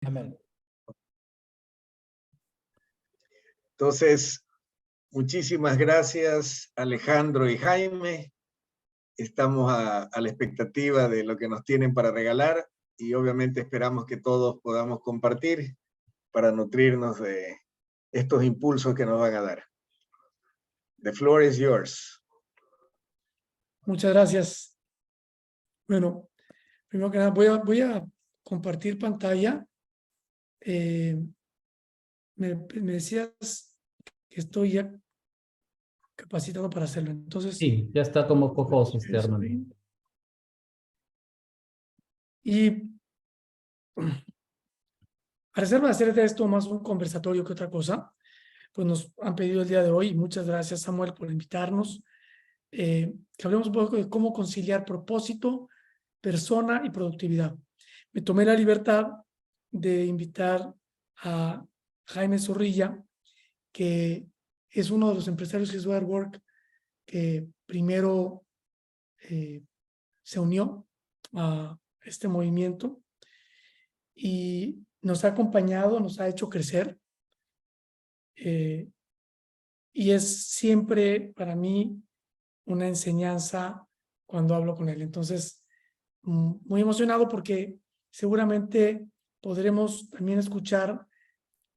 Amén. Entonces, muchísimas gracias, Alejandro y Jaime. Estamos a la expectativa de lo que nos tienen para regalar y obviamente esperamos que todos podamos compartir para nutrirnos de estos impulsos que nos van a dar. The floor is yours. Muchas gracias. Bueno, primero que nada voy a compartir pantalla. Me decías que estoy ya capacitado para hacerlo. Entonces, Sí, ya está como co-host, Armando. Y a reserva de hacer de esto más un conversatorio que otra cosa, pues nos han pedido el día de hoy, y muchas gracias, Samuel, por invitarnos, que hablemos un poco de cómo conciliar propósito, persona y productividad. Me tomé la libertad de invitar a Jaime Zorrilla, que es uno de los empresarios de Swear Work que primero se unió a este movimiento y nos ha acompañado, nos ha hecho crecer. Y es siempre para mí una enseñanza cuando hablo con él. Entonces, muy emocionado porque seguramente podremos también escuchar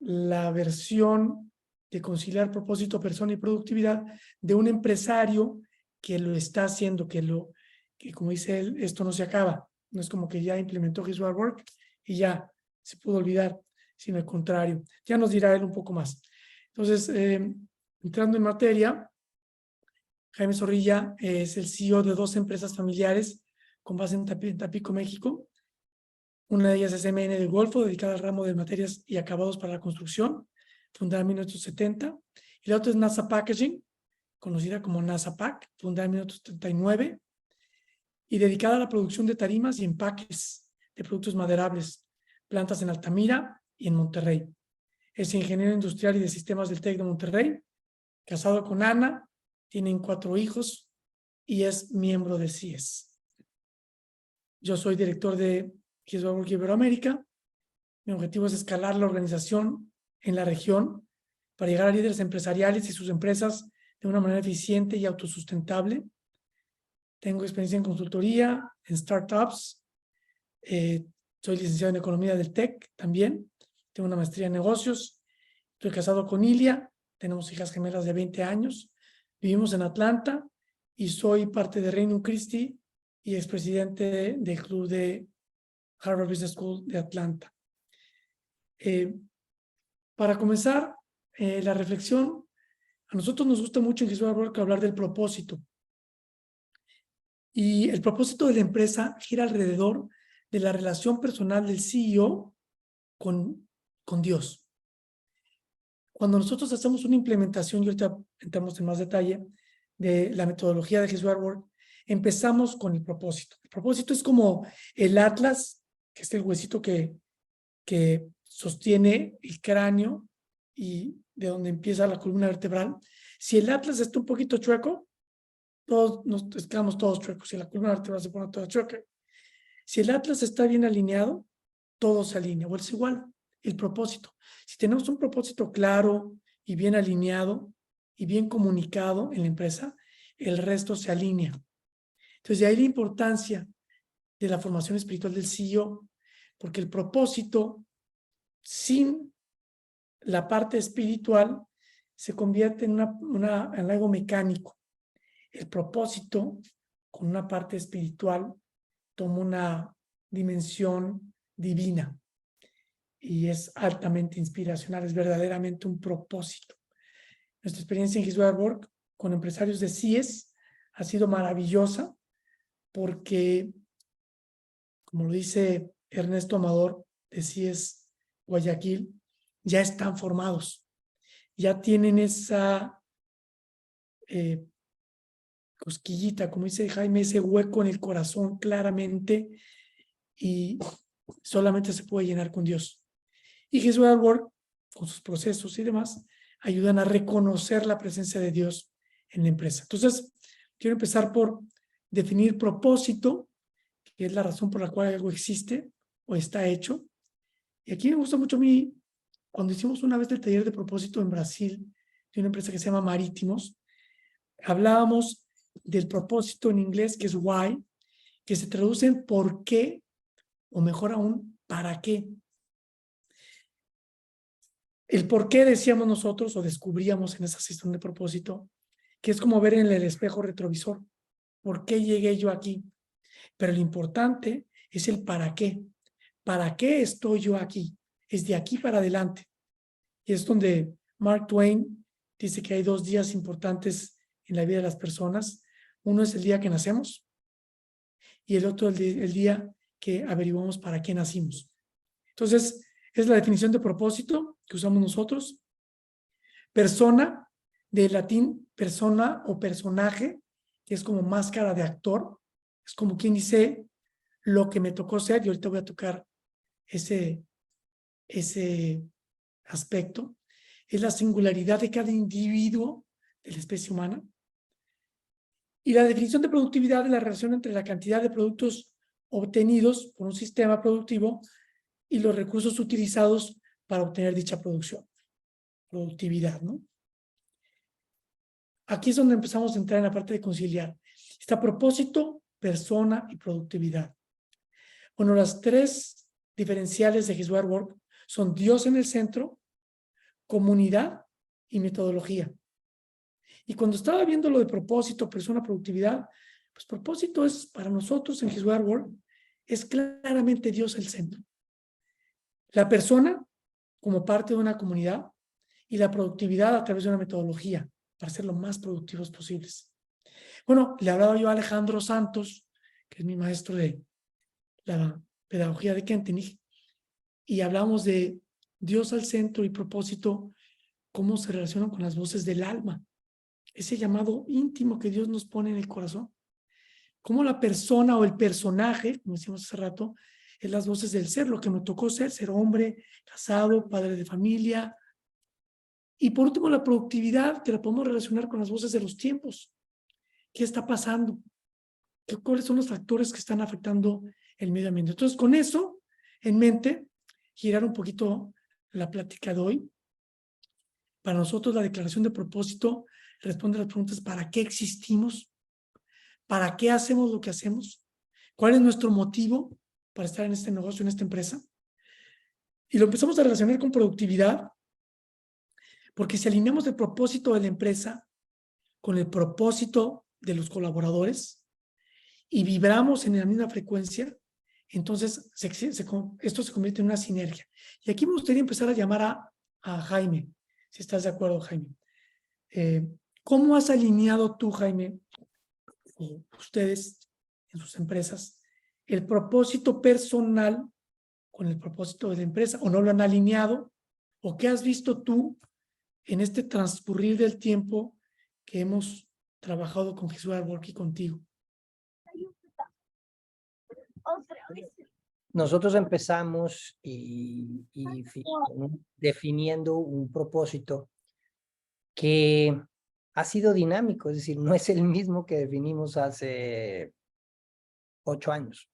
la versión de conciliar propósito, persona y productividad de un empresario que lo está haciendo, que como dice él, esto no se acaba. No es como que ya implementó His Work y ya se pudo olvidar, sino al contrario. Ya nos dirá él un poco más. Entonces, entrando en materia, Jaime Zorrilla es el CEO de 2 empresas familiares con base en Tampico, México. Una de ellas es MN del Golfo, dedicada al ramo de materias y acabados para la construcción, fundada en 1970. Y la otra es NASA Packaging, conocida como NASA Pack, fundada en 1979, y dedicada a la producción de tarimas y empaques de productos maderables, plantas en Altamira y en Monterrey. Es ingeniero industrial y de sistemas del TEC de Monterrey, casado con Ana, tienen 4 hijos y es miembro de CIES. Yo soy director de His Work Iberoamérica. Mi objetivo es escalar la organización en la región para llegar a líderes empresariales y sus empresas de una manera eficiente y autosustentable. Tengo experiencia en consultoría, en startups. Soy licenciado en economía del TEC también. Tengo una maestría en negocios. Estoy casado con Ilia. Tenemos hijas gemelas de 20 años. Vivimos en Atlanta y soy parte de Reino Christi y expresidente del club de Harvard Business School de Atlanta. Para comenzar la reflexión, a nosotros nos gusta mucho en His Work hablar del propósito. Y el propósito de la empresa gira alrededor de la relación personal del CEO con Dios. Cuando nosotros hacemos una implementación, y ahorita entramos en más detalle, de la metodología de His Work, empezamos con el propósito. El propósito es como el atlas, que es el huesito que sostiene el cráneo y de donde empieza la columna vertebral. Si el atlas está un poquito chueco, todos nos quedamos todos chuecos. Si la columna vertebral se pone toda chueca. Si el atlas está bien alineado, todo se alinea. O es igual el propósito. Si tenemos un propósito claro y bien alineado y bien comunicado en la empresa, el resto se alinea. Entonces, de ahí la importancia de la formación espiritual del CEO, porque el propósito sin la parte espiritual se convierte en en algo mecánico. El propósito con una parte espiritual toma una dimensión divina y es altamente inspiracional, es verdaderamente un propósito. Nuestra experiencia en His Work con empresarios de CIES ha sido maravillosa porque, como lo dice Ernesto Amador de CIES Guayaquil, ya están formados, ya tienen esa cosquillita, como dice Jaime, ese hueco en el corazón claramente y solamente se puede llenar con Dios. Y His Work, con sus procesos y demás, ayudan a reconocer la presencia de Dios en la empresa. Entonces, quiero empezar por definir propósito, que es la razón por la cual algo existe o está hecho. Y aquí me gusta mucho a mí, cuando hicimos una vez el taller de propósito en Brasil, de una empresa que se llama Marítimos, hablábamos del propósito en inglés, que es why, que se traduce en por qué, o mejor aún, para qué. El por qué decíamos nosotros, o descubríamos en esa sesión de propósito, que es como ver en el espejo retrovisor. ¿Por qué llegué yo aquí? Pero lo importante es el para qué. ¿Para qué estoy yo aquí? Es de aquí para adelante. Y es donde Mark Twain dice que hay 2 días importantes en la vida de las personas. Uno es el día que nacemos y el otro el día que averiguamos para qué nacimos. Entonces, es la definición de propósito que usamos nosotros. Persona, de latín persona o personaje, que es como máscara de actor. Es como quien dice lo que me tocó ser, y ahorita voy a tocar ese aspecto. Es la singularidad de cada individuo de la especie humana. Y la definición de productividad es la relación entre la cantidad de productos obtenidos por un sistema productivo y los recursos utilizados para obtener dicha producción. Productividad, ¿no? Aquí es donde empezamos a entrar en la parte de conciliar. Está propósito, persona y productividad. Bueno, las 3 diferenciales de His Way at Work son Dios en el centro, comunidad y metodología. Y cuando estaba viendo lo de propósito, persona, productividad, pues propósito es para nosotros en His Way at Work, es claramente Dios el centro. La persona como parte de una comunidad y la productividad a través de una metodología para ser lo más productivos posibles. Bueno, le hablaba yo a Alejandro Santos, que es mi maestro de la pedagogía de Kentenich, y hablamos de Dios al centro y propósito, cómo se relacionan con las voces del alma, ese llamado íntimo que Dios nos pone en el corazón. Cómo la persona o el personaje, como decíamos hace rato, es las voces del ser, lo que me tocó ser hombre, casado, padre de familia. Y por último, la productividad, que la podemos relacionar con las voces de los tiempos. ¿Qué está pasando? ¿Cuáles son los factores que están afectando el medio ambiente? Entonces, con eso en mente, girar un poquito la plática de hoy. Para nosotros, la declaración de propósito responde a las preguntas: ¿para qué existimos? ¿Para qué hacemos lo que hacemos? ¿Cuál es nuestro motivo para estar en este negocio, en esta empresa? Y lo empezamos a relacionar con productividad, porque si alineamos el propósito de la empresa con el propósito de los colaboradores y vibramos en la misma frecuencia, entonces esto se convierte en una sinergia. Y aquí me gustaría empezar a llamar a Jaime, si estás de acuerdo, Jaime. ¿Cómo has alineado tú, Jaime, o ustedes en sus empresas, el propósito personal con el propósito de la empresa? ¿O no lo han alineado? ¿O qué has visto tú en este transcurrir del tiempo que hemos trabajado con His Way at Work y contigo? Nosotros empezamos definiendo un propósito que ha sido dinámico, es decir, no es el mismo que definimos hace 8 años.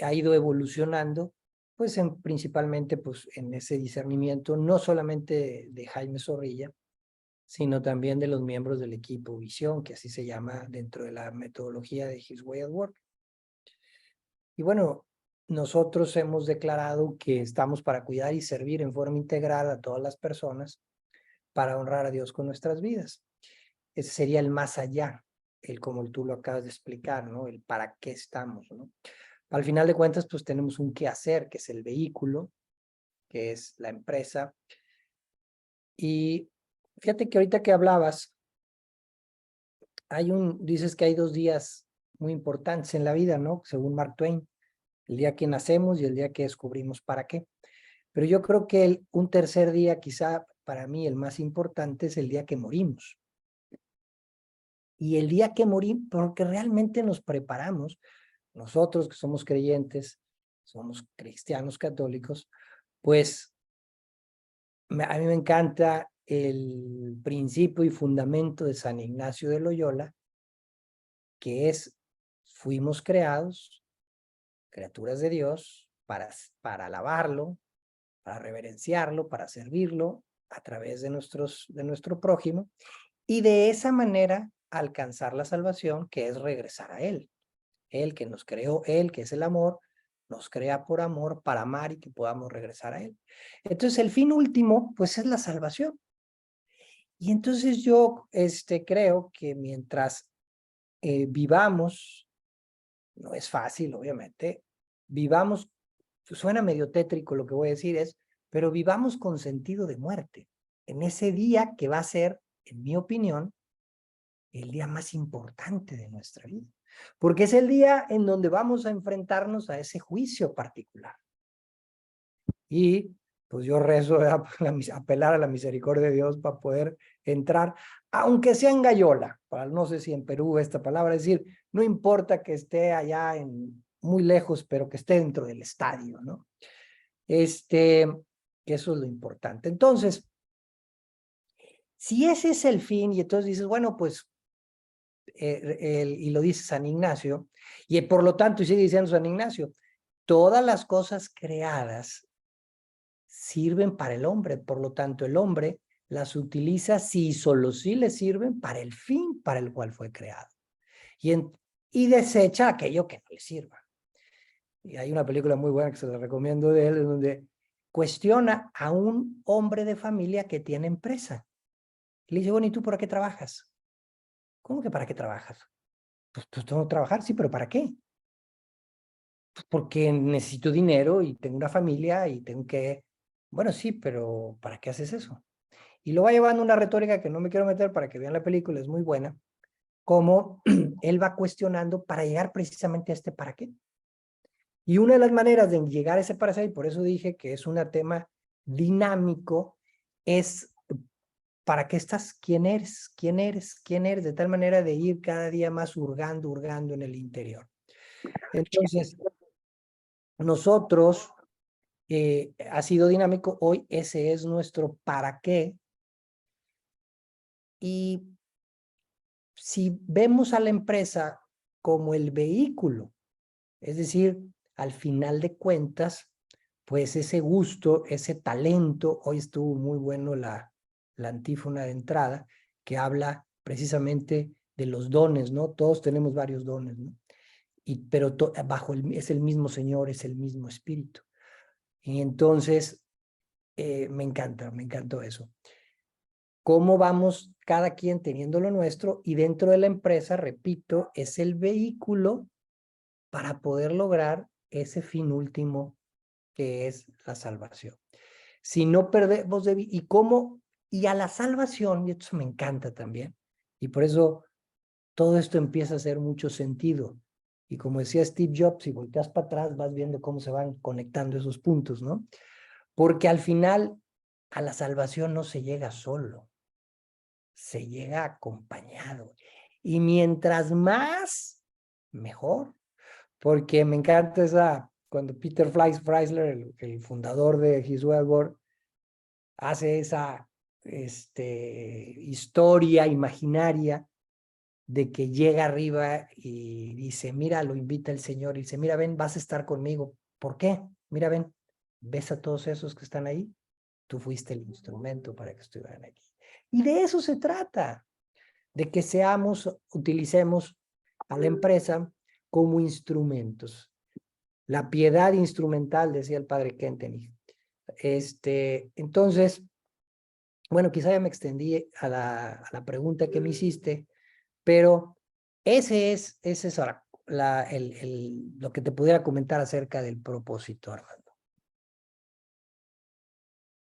Ha ido evolucionando, pues principalmente pues, en ese discernimiento, no solamente de Jaime Zorrilla, sino también de los miembros del equipo Visión, que así se llama dentro de la metodología de His Way at Work. Y bueno, nosotros hemos declarado que estamos para cuidar y servir en forma integral a todas las personas para honrar a Dios con nuestras vidas. Ese sería el más allá, el como tú lo acabas de explicar, ¿no? El para qué estamos, ¿no? Al final de cuentas, pues tenemos un qué hacer, que es el vehículo, que es la empresa. Y fíjate que ahorita que hablabas, dices que hay 2 días muy importantes en la vida, ¿no? Según Mark Twain, el día que nacemos y el día que descubrimos para qué. Pero yo creo que un tercer día, quizá para mí el más importante, es el día que morimos. Y el día que morimos, porque realmente nos preparamos, nosotros que somos creyentes, somos cristianos católicos, pues a mí me encanta el principio y fundamento de San Ignacio de Loyola, que es: fuimos creados, criaturas de Dios, para alabarlo, para reverenciarlo, para servirlo a través de nuestro prójimo, y de esa manera alcanzar la salvación, que es regresar a Él. Él que nos creó, Él que es el amor, nos crea por amor para amar y que podamos regresar a Él. Entonces el fin último, pues es la salvación. Y entonces yo creo que mientras vivamos, no es fácil obviamente, vivamos, suena medio tétrico lo que voy a decir pero vivamos con sentido de muerte, en ese día que va a ser, en mi opinión, el día más importante de nuestra vida. Porque es el día en donde vamos a enfrentarnos a ese juicio particular. Y pues yo rezo a apelar a la misericordia de Dios para poder entrar, aunque sea en Gallola, para no sé si en Perú esta palabra, es decir, no importa que esté allá muy lejos, pero que esté dentro del estadio, ¿no? Que eso es lo importante. Entonces, si ese es el fin, y entonces dices, bueno, pues, y lo dice San Ignacio, y por lo tanto, y sigue diciendo San Ignacio, todas las cosas creadas sirven para el hombre, por lo tanto, el hombre las utiliza si solo sí le sirven para el fin para el cual fue creado. Y desecha aquello que no le sirva. Y hay una película muy buena que se la recomiendo de él, donde cuestiona a un hombre de familia que tiene empresa. Y le dice, bueno, ¿y tú por qué trabajas? ¿Cómo que para qué trabajas? Pues tengo que trabajar, sí, pero ¿para qué? Pues porque necesito dinero y tengo una familia y tengo que... Bueno, sí, pero ¿para qué haces eso? Y lo va llevando una retórica que no me quiero meter para que vean la película, es muy buena, como él va cuestionando para llegar precisamente a este para qué. Y una de las maneras de llegar a ese para qué, y por eso dije que es un tema dinámico, es ¿para qué estás? ¿Quién eres? ¿Quién eres? ¿Quién eres? De tal manera de ir cada día más hurgando en el interior. Entonces, nosotros, ha sido dinámico, hoy ese es nuestro para qué. Y si vemos a la empresa como el vehículo, es decir, al final de cuentas, pues ese gusto, ese talento, hoy estuvo muy bueno la antífona de entrada, que habla precisamente de los dones, ¿no? Todos tenemos varios dones, ¿no? Pero es el mismo Señor, es el mismo Espíritu. Y entonces, me encantó eso. Cómo vamos cada quien teniendo lo nuestro y dentro de la empresa, repito, es el vehículo para poder lograr ese fin último que es la salvación. Si no perdemos de vista, y a la salvación, y esto me encanta también, y por eso todo esto empieza a hacer mucho sentido. Y como decía Steve Jobs, si volteas para atrás vas viendo cómo se van conectando esos puntos, ¿no? Porque al final a la salvación no se llega solo, se llega acompañado. Y mientras más, mejor. Porque me encanta cuando Peter Freisler, el fundador de His Wellworld, hace esa historia imaginaria de que llega arriba y dice, mira, lo invita el Señor y dice, mira, ven, vas a estar conmigo. ¿Por qué? Mira, ven, ¿ves a todos esos que están ahí? Tú fuiste el instrumento para que estuvieran aquí. Y de eso se trata, de que utilicemos a la empresa como instrumentos. La piedad instrumental, decía el padre Kentenich. Entonces, bueno, quizá ya me extendí a la pregunta que me hiciste, pero ese es ahora lo que te pudiera comentar acerca del propósito, Armando.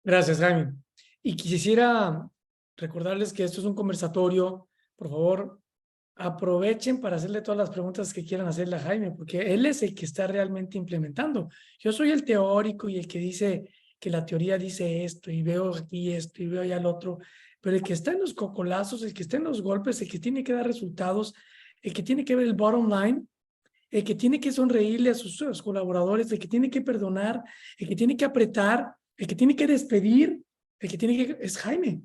Gracias, Jaime. Y quisiera recordarles que esto es un conversatorio. Por favor, aprovechen para hacerle todas las preguntas que quieran hacerle a Jaime, porque él es el que está realmente implementando. Yo soy el teórico y el que dice que la teoría dice esto, y veo aquí esto, y veo allá el otro, pero el que está en los cocolazos, el que está en los golpes, el que tiene que dar resultados, el que tiene que ver el bottom line, el que tiene que sonreírle a sus colaboradores, el que tiene que perdonar, el que tiene que apretar, el que tiene que despedir, el que tiene que... es Jaime.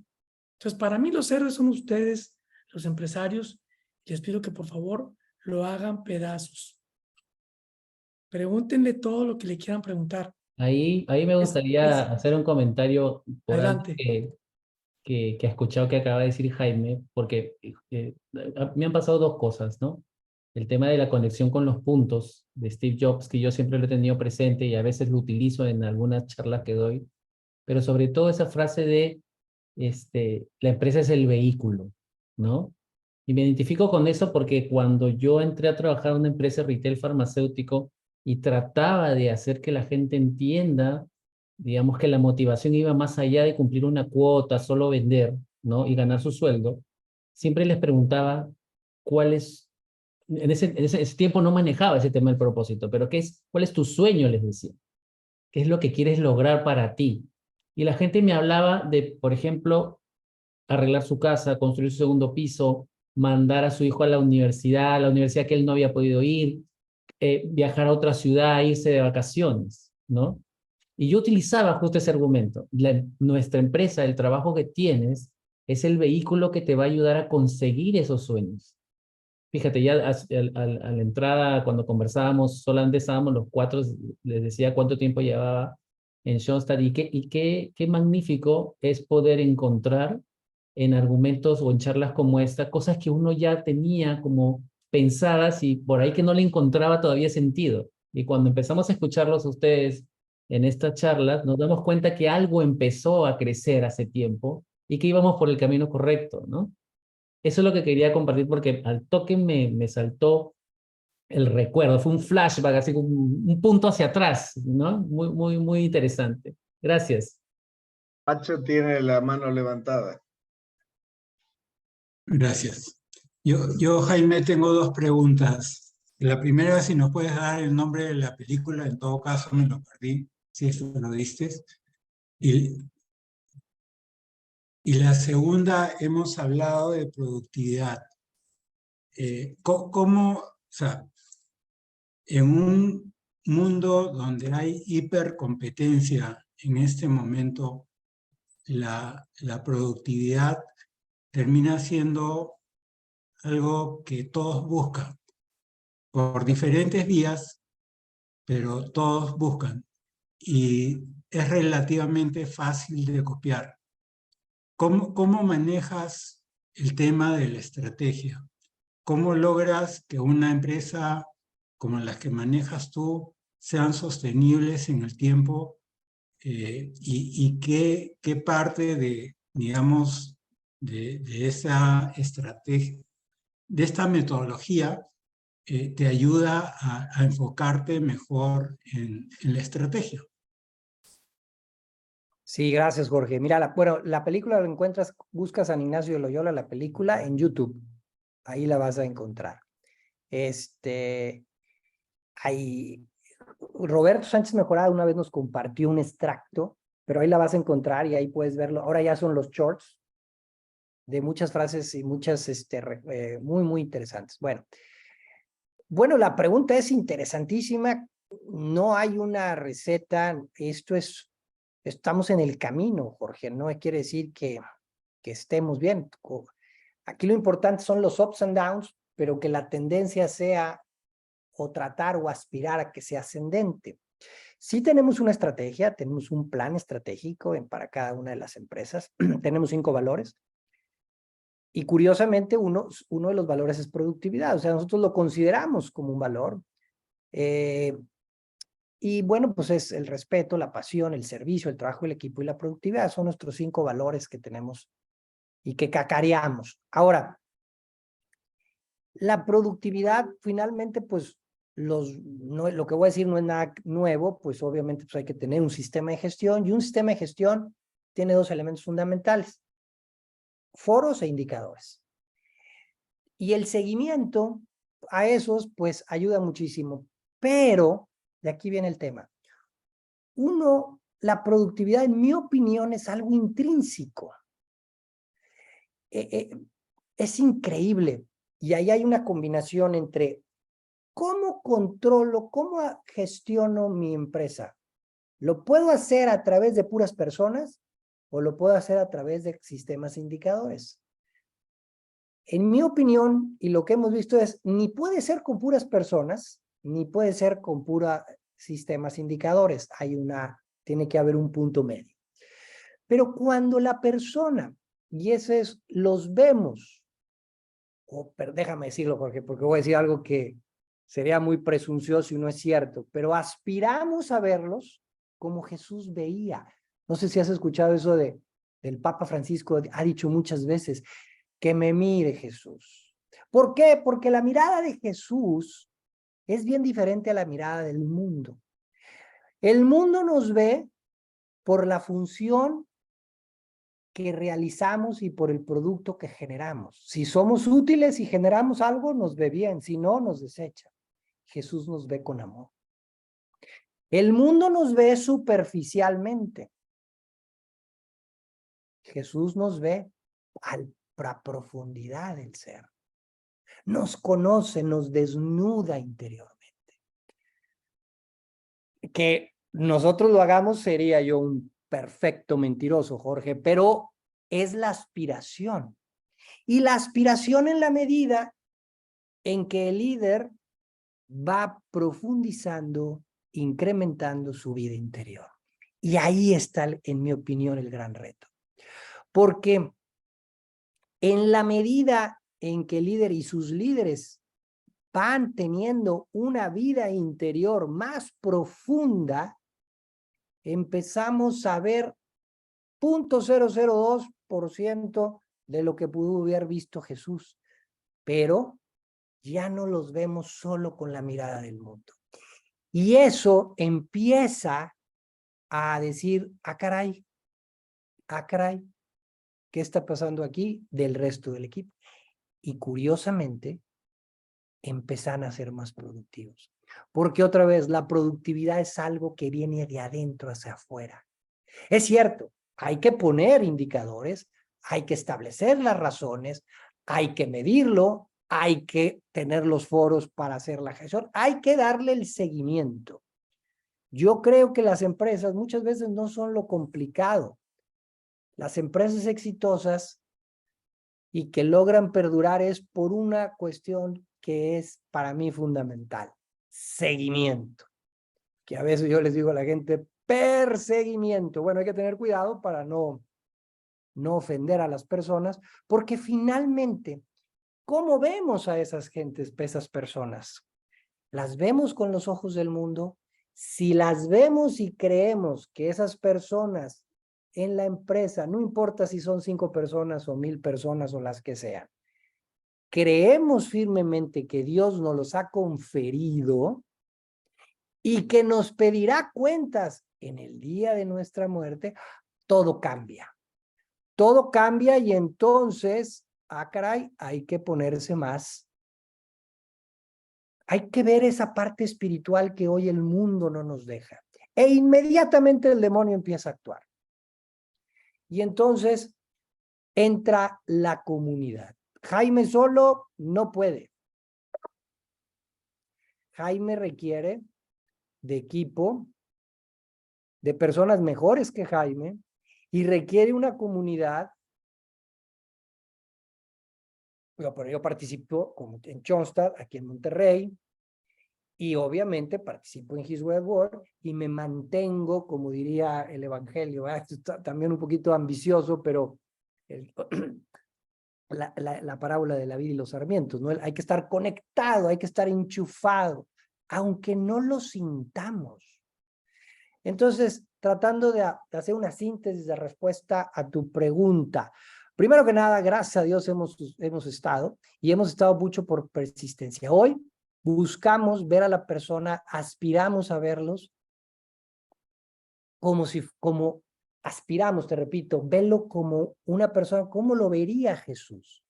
Entonces, para mí los héroes son ustedes, los empresarios. Les pido que por favor lo hagan pedazos. Pregúntenle todo lo que le quieran preguntar. Ahí me Es- gustaría es- hacer un comentario por algo Adelante. que he escuchado que acaba de decir Jaime, porque me han pasado dos cosas, ¿no? El tema de la conexión con los puntos de Steve Jobs, que yo siempre lo he tenido presente y a veces lo utilizo en algunas charlas que doy, pero sobre todo esa frase de la empresa es el vehículo, ¿no? Y me identifico con eso porque cuando yo entré a trabajar en una empresa de retail farmacéutico y trataba de hacer que la gente entienda, digamos que la motivación iba más allá de cumplir una cuota, solo vender, ¿no? Y ganar su sueldo, siempre les preguntaba cuál es, ese tiempo no manejaba ese tema del propósito, pero ¿cuál es tu sueño? Les decía. ¿Qué es lo que quieres lograr para ti? Y la gente me hablaba de, por ejemplo, arreglar su casa, construir su segundo piso, mandar a su hijo a la universidad que él no había podido ir, viajar a otra ciudad, irse de vacaciones, ¿no? Y yo utilizaba justo ese argumento. Nuestra empresa, el trabajo que tienes, es el vehículo que te va a ayudar a conseguir esos sueños. Fíjate, ya a la entrada, cuando conversábamos, solamente estábamos los cuatro, les decía cuánto tiempo llevaba en Schoenstatt y qué magnífico es poder encontrar en argumentos o en charlas como esta, cosas que uno ya tenía como pensadas y por ahí que no le encontraba todavía sentido. Y cuando empezamos a escucharlos a ustedes en estas charlas, nos damos cuenta que algo empezó a crecer hace tiempo y que íbamos por el camino correcto, ¿no? Eso es lo que quería compartir porque al toque me saltó el recuerdo, fue un flashback, así como un punto hacia atrás, ¿no? Muy, muy, muy interesante. Gracias. Pacho tiene la mano levantada. Gracias. Yo, Jaime, tengo dos preguntas. La primera, si nos puedes dar el nombre de la película, en todo caso me lo perdí, si eso lo diste. Y la segunda, hemos hablado de productividad. ¿Cómo, o sea, en un mundo donde hay hipercompetencia en este momento, la productividad termina siendo algo que todos buscan por diferentes vías, pero todos buscan y es relativamente fácil de copiar. ¿Cómo manejas el tema de la estrategia? ¿Cómo logras que una empresa como las que manejas tú sean sostenibles en el tiempo y qué parte de, digamos, de esa estrategia, de esta metodología, te ayuda a enfocarte mejor en la estrategia? Sí, gracias, Jorge. Mira, bueno, la película la encuentras, buscas San Ignacio de Loyola, la película, en YouTube. Ahí la vas a encontrar. Ahí, Roberto Sánchez Mejorada una vez nos compartió un extracto, pero ahí la vas a encontrar y ahí puedes verlo. Ahora ya son los shorts de muchas frases y muchas, muy, muy interesantes. Bueno, la pregunta es interesantísima. No hay una receta. Estamos en el camino, Jorge. No quiere decir que estemos bien. Aquí lo importante son los ups and downs, pero que la tendencia sea o tratar o aspirar a que sea ascendente. Sí tenemos una estrategia, tenemos un plan estratégico para cada una de las empresas. Tenemos 5 valores. Y curiosamente, uno de los valores es productividad. O sea, nosotros lo consideramos como un valor. Y bueno, pues es el respeto, la pasión, el servicio, el trabajo, el equipo y la productividad. Son nuestros 5 valores que tenemos y que cacareamos. Ahora, la productividad finalmente, pues, lo que voy a decir no es nada nuevo, pues obviamente pues hay que tener un sistema de gestión y un sistema de gestión tiene 2 elementos fundamentales: foros e indicadores. Y el seguimiento a esos, pues, ayuda muchísimo. Pero, de aquí viene el tema. La productividad, en mi opinión, es algo intrínseco. Es increíble. Y ahí hay una combinación entre cómo controlo, cómo gestiono mi empresa. ¿Lo puedo hacer a través de puras personas o lo puedo hacer a través de sistemas indicadores? En mi opinión, y lo que hemos visto es, ni puede ser con puras personas, ni puede ser con pura sistemas indicadores. Tiene que haber un punto medio. Pero cuando la persona, y ese es, los vemos, déjame decirlo, Jorge, porque voy a decir algo que sería muy presuncioso y no es cierto, pero aspiramos a verlos como Jesús veía. No sé si has escuchado eso del Papa Francisco, ha dicho muchas veces, que me mire Jesús. ¿Por qué? Porque la mirada de Jesús es bien diferente a la mirada del mundo. El mundo nos ve por la función que realizamos y por el producto que generamos. Si somos útiles y generamos algo, nos ve bien, si no, nos desecha. Jesús nos ve con amor. El mundo nos ve superficialmente. Jesús nos ve a la profundidad del ser. Nos conoce, nos desnuda interiormente. Que nosotros lo hagamos sería yo un perfecto mentiroso, Jorge, pero es la aspiración. Y la aspiración en la medida en que el líder va profundizando, incrementando su vida interior. Y ahí está, en mi opinión, el gran reto. Porque en la medida en que el líder y sus líderes van teniendo una vida interior más profunda, empezamos a ver 0.002% de lo que pudo haber visto Jesús, pero ya no los vemos solo con la mirada del mundo. Y eso empieza a decir, caray, ¿qué está pasando aquí del resto del equipo? Y curiosamente, empiezan a ser más productivos. Porque otra vez, la productividad es algo que viene de adentro hacia afuera. Es cierto, hay que poner indicadores, hay que establecer las razones, hay que medirlo, hay que tener los foros para hacer la gestión, hay que darle el seguimiento. Yo creo que las empresas muchas veces no son lo complicado. Las empresas exitosas y que logran perdurar es por una cuestión que es para mí fundamental: seguimiento. Que a veces yo les digo a la gente, perseguimiento. Bueno, hay que tener cuidado para no ofender a las personas, porque finalmente, ¿cómo vemos a esas gentes, esas personas? ¿Las vemos con los ojos del mundo? Si las vemos y creemos que esas personas en la empresa, no importa si son 5 personas o 1000 personas o las que sean, creemos firmemente que Dios nos los ha conferido y que nos pedirá cuentas en el día de nuestra muerte, todo cambia. Todo cambia y entonces, caray, hay que ponerse más. Hay que ver esa parte espiritual que hoy el mundo no nos deja. E inmediatamente el demonio empieza a actuar. Y entonces entra la comunidad. Jaime solo no puede. Jaime requiere de equipo, de personas mejores que Jaime, y requiere una comunidad. Pero yo participo en Schoenstatt, aquí en Monterrey, y obviamente participo en His Way at Work y me mantengo, como diría el Evangelio, esto está también un poquito ambicioso, pero la parábola de la vid y los sarmientos, ¿no? Hay que estar conectado, hay que estar enchufado, aunque no lo sintamos. Entonces, tratando de hacer una síntesis de respuesta a tu pregunta. Primero que nada, gracias a Dios hemos estado, y hemos estado mucho por persistencia. Hoy buscamos ver a la persona, aspiramos a verlos como aspiramos, te repito, verlo como una persona, como lo vería Jesús.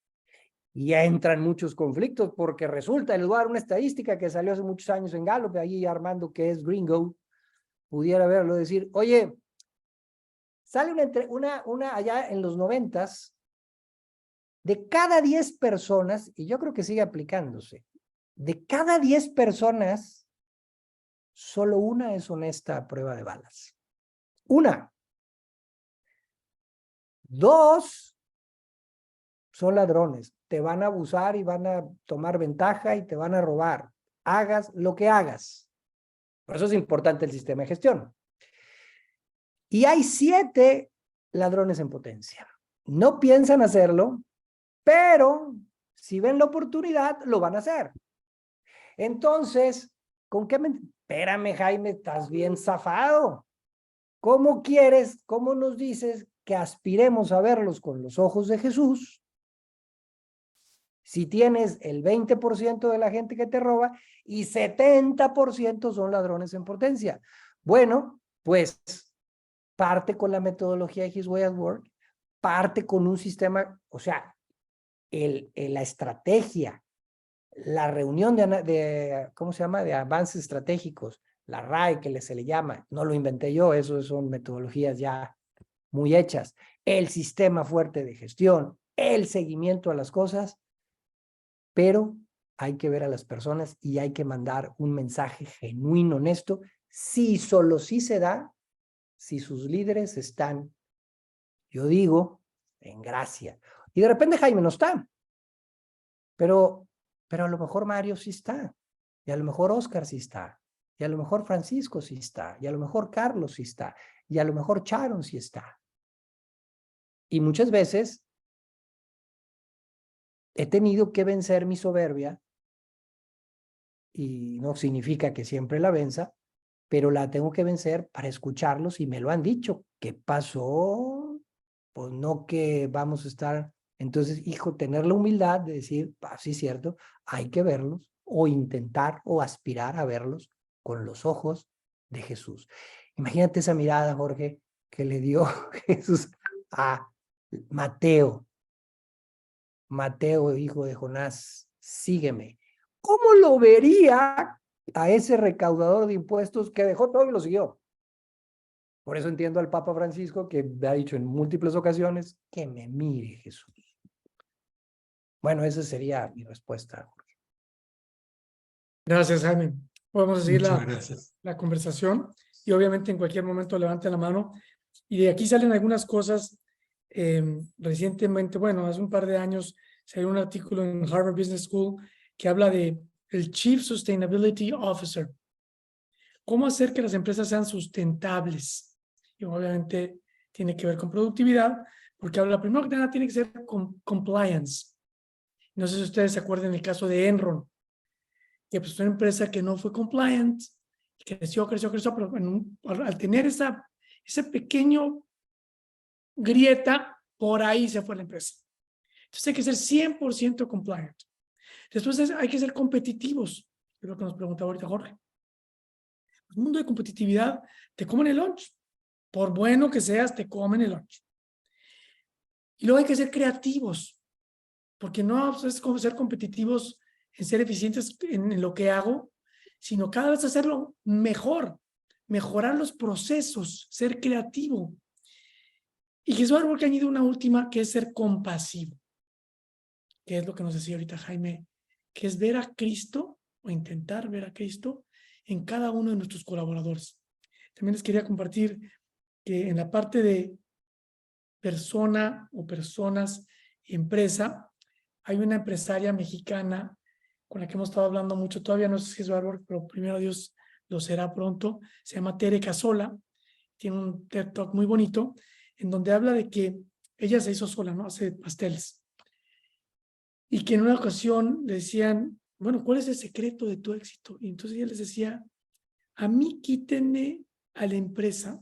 Y ya entran muchos conflictos, porque resulta, les voy a dar una estadística que salió hace muchos años en Gallup, ahí Armando, que es gringo, pudiera verlo, decir, oye, sale una allá en los 90s, de cada 10 personas, y yo creo que sigue aplicándose, de cada 10 personas, solo una es honesta a prueba de balas. Una. 2 son ladrones. Te van a abusar y van a tomar ventaja y te van a robar. hagas lo que hagas. Por eso es importante el sistema de gestión. Y hay 7 ladrones en potencia. No piensan hacerlo, pero si ven la oportunidad, lo van a hacer. Entonces, ¿con qué? Espérame, Jaime, estás bien zafado. ¿Cómo quieres, cómo nos dices que aspiremos a verlos con los ojos de Jesús si tienes el 20% de la gente que te roba y 70% son ladrones en potencia? Bueno, pues parte con la metodología de His Way at Work, parte con un sistema, o sea, la estrategia, la reunión ¿cómo se llama? De avances estratégicos, la RAE que se le llama, no lo inventé yo, eso son metodologías ya muy hechas, el sistema fuerte de gestión, el seguimiento a las cosas, pero hay que ver a las personas y hay que mandar un mensaje genuino, honesto, si solo sí se da, si sus líderes están, yo digo, en gracia. Y de repente Jaime no está, pero a lo mejor Mario sí está, y a lo mejor Oscar sí está, y a lo mejor Francisco sí está, y a lo mejor Carlos sí está, y a lo mejor Sharon sí está. Y muchas veces he tenido que vencer mi soberbia, y no significa que siempre la venza, pero la tengo que vencer para escucharlos y me lo han dicho. ¿Qué pasó? Pues no que vamos a estar... Entonces, hijo, tener la humildad de decir, sí es cierto, hay que verlos o intentar o aspirar a verlos con los ojos de Jesús. Imagínate esa mirada, Jorge, que le dio Jesús a Mateo. Mateo, hijo de Jonás, sígueme. ¿Cómo lo vería a ese recaudador de impuestos que dejó todo y lo siguió? Por eso entiendo al Papa Francisco que ha dicho en múltiples ocasiones que me mire Jesús. Bueno, esa sería mi respuesta. Gracias, Jaime. Podemos seguir Muchas gracias. la conversación y obviamente en cualquier momento levante la mano. Y de aquí salen algunas cosas. Recientemente, bueno, hace un par de años, salió un artículo en Harvard Business School que habla de el Chief Sustainability Officer. ¿Cómo hacer que las empresas sean sustentables? Y obviamente tiene que ver con productividad, porque habla primero que nada tiene que ser compliance. No sé si ustedes se acuerdan del caso de Enron, que pues fue una empresa que no fue compliant, creció, pero al tener ese pequeño grieta, por ahí se fue la empresa. Entonces hay que ser 100% compliant. Después hay que ser competitivos, es lo que nos preguntaba ahorita Jorge. El mundo de competitividad te comen el lunch. Por bueno que seas, te comen el lunch. Y luego hay que ser creativos, porque no es como ser competitivos en ser eficientes en lo que hago, sino cada vez hacerlo mejor, mejorar los procesos, ser creativo. Y Jesús Arbol que añade una última, que es ser compasivo, que es lo que nos decía ahorita Jaime, que es ver a Cristo o intentar ver a Cristo en cada uno de nuestros colaboradores. También les quería compartir que en la parte de persona o personas y empresa, hay una empresaria mexicana con la que hemos estado hablando mucho, todavía no es Jesús Arbol, pero primero Dios lo será pronto, se llama Tere Casola, tiene un TED Talk muy bonito, en donde habla de que ella se hizo sola, ¿no? Hace pasteles. Y que en una ocasión le decían, bueno, ¿cuál es el secreto de tu éxito? Y entonces ella les decía, a mí quítenme a la empresa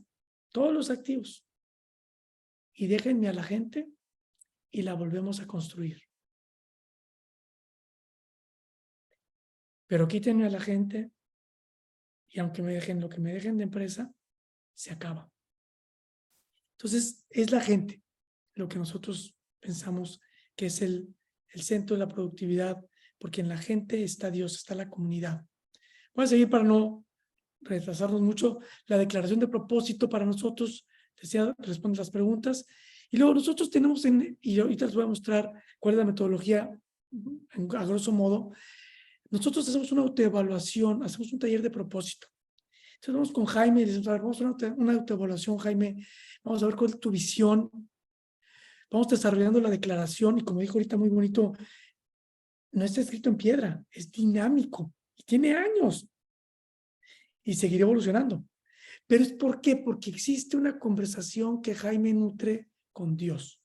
todos los activos y déjenme a la gente y la volvemos a construir. Pero quítenme a la gente y aunque me dejen lo que me dejen de empresa, se acaba. Entonces, es la gente lo que nosotros pensamos que es el centro de la productividad, porque en la gente está Dios, está la comunidad. Voy a seguir para no retrasarnos mucho. La declaración de propósito para nosotros, decía, responde las preguntas. Y luego nosotros tenemos, y ahorita les voy a mostrar cuál es la metodología, a grosso modo. Nosotros hacemos una autoevaluación, hacemos un taller de propósito. Entonces vamos con Jaime y decimos, a ver, vamos a hacer una autoevaluación, Jaime, vamos a ver cuál es tu visión. Vamos desarrollando la declaración y como dijo ahorita muy bonito, no está escrito en piedra, es dinámico. Y tiene años. Y seguirá evolucionando. Pero es ¿por qué? Porque existe una conversación que Jaime nutre con Dios.